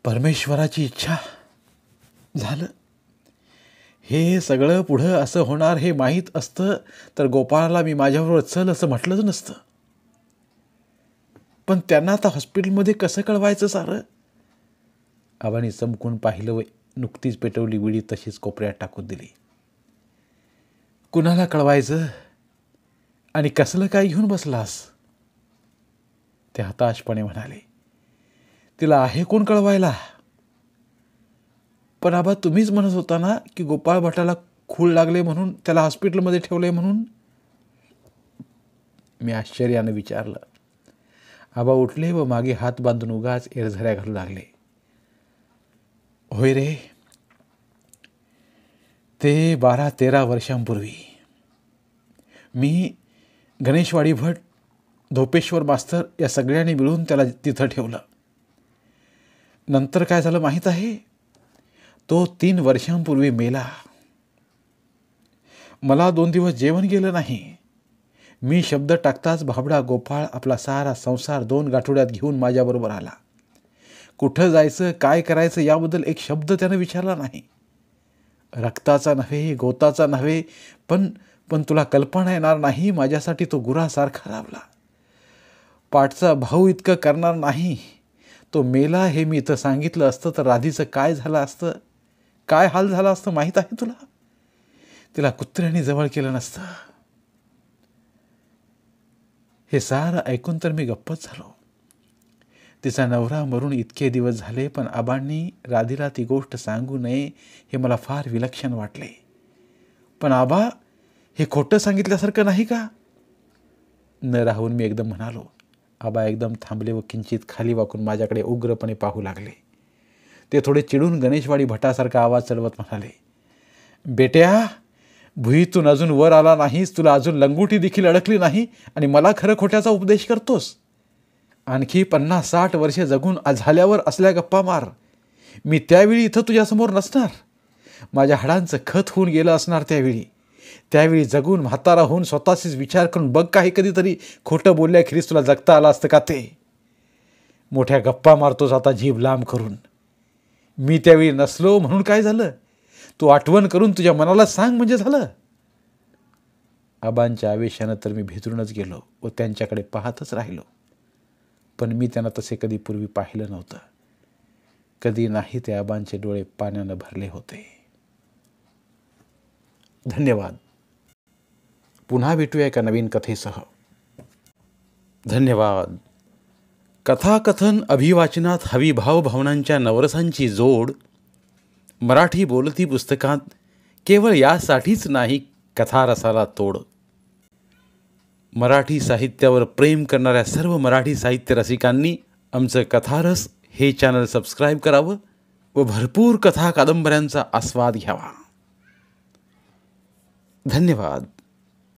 परमेश्वराची इच्छा. झालं. हे सगळं पुढं असं होणार हे माहीत असतं तर गोपाळाला मी माझ्याबरोबर चल असं म्हटलंच नसतं. पण त्यांना आता हॉस्पिटलमध्ये कसं कळवायचं सारं? आबांनी चमकून पाहिलं व नुकतीच पेटवली विडी तशीच कोपऱ्यात टाकून दिली. कुणाला कळवायचं आणि कसलं काय घेऊन बसलास? ते हताशपणे म्हणाले, तिला आहे कोण कळवायला? पण आबा तुम्हीच म्हणत होता ना की गोपाळ भटाला खूळ लागले म्हणून त्याला हॉस्पिटलमध्ये ठेवले म्हणून. मी आश्चर्याने विचारलं. आबा उठले व मागे हात बांधून उगाच एरझऱ्या घालू लागले. होय रे, ते 12-13 वर्षांपूर्वी मी, गणेशवाडी भट, धोपेश्वर मास्तर या सगळ्यांनी मिळून त्याला तिथं ठेवलं. नंतर काय झालं माहीत आहे? तो 3 वर्षांपूर्वी मेला. मला 2 दिवस जेवण गेलं नाही. मी शब्द टाकताच भाबडा गोपाळ आपला सारा संसार 2 गाठोड्यात घेऊन माझ्याबरोबर आला. कुठं जायचं, काय करायचं याबद्दल एक शब्द त्यानं विचारला नाही. रक्ताचा नव्हे, गोताचा नव्हे, पण तुला कल्पना येणार नाही, माझ्यासाठी तो गुरासारखा राबला. पाठचा भाऊ इतकं करणार नाही. तो मेला हे मी इथं सांगितलं असतं तर राधीचं काय झालं असतं, काय हाल झाला असतं माहीत आहे तुला? तिला कुत्र्याने जवळ केलं नसतं. हे सारं ऐकून तर मी गप्पच झालो. तिचा नवरा मरून इतके दिवस झाले, पण आबांनी राधीला ती गोष्ट सांगू नये हे मला फार विलक्षण वाटले. पण आबा, हे खोटं सांगितल्यासारखं नाही का? न राहून मी एकदम म्हणालो. आबा एकदम थांबले व किंचित खाली वाकून माझ्याकडे उग्रपणे पाहू लागले. ते थोडे चिडून गणेशवाडी भटासारखा आवाज चढवत म्हणाले, बेट्या, भुईतून अजून वर आला नाहीस, तुला अजून लंगोटी देखील अडकली नाही आणि मला खरं खोट्याचा उपदेश करतोस. आणखी 50-60 वर्षे जगून झाल्यावर असल्या गप्पा मार. मी त्यावेळी इथं तुझ्यासमोर नसणार. माझ्या हाडांचं खत होऊन गेलं असणार त्यावेळी जगून म्हातारा होऊन स्वतःशीच विचार करून बघ, काही कधीतरी खोटं बोलल्याखेरीज तुला जगता आलं असतं का ते? मोठ्या गप्पा मारतोस आता जीभ लांब करून. मी त्यावेळी नसलो म्हणून काय झालं? तू आठवण करून तुझ्या मनाला सांग म्हणजे झालं. आबांच्या आवेशानं तर मी भेदरूनच गेलो व त्यांच्याकडे पाहतच राहिलो. पण मी त्यांना तसे कधी पूर्वी पाहिलं नव्हतं. कधी नाही ते आबांचे डोळे पाण्यानं भरले होते. धन्यवाद. पुन्हा भेटूया एका नवीन कथेसह. धन्यवाद. कथाकथन अभिवाचनात हवी भावभावनांच्या नवरसांची जोड मराठी बोलती पुस्तकात केवळ यासाठीच नाही, कथारसाला तोड. मराठी साहित्यावर प्रेम करणाऱ्या सर्व मराठी साहित्य रसिकांनी आमचं कथारस हे चॅनल सबस्क्राईब करावं व भरपूर कथा कादंबऱ्यांचा आस्वाद घ्यावा. धन्यवाद.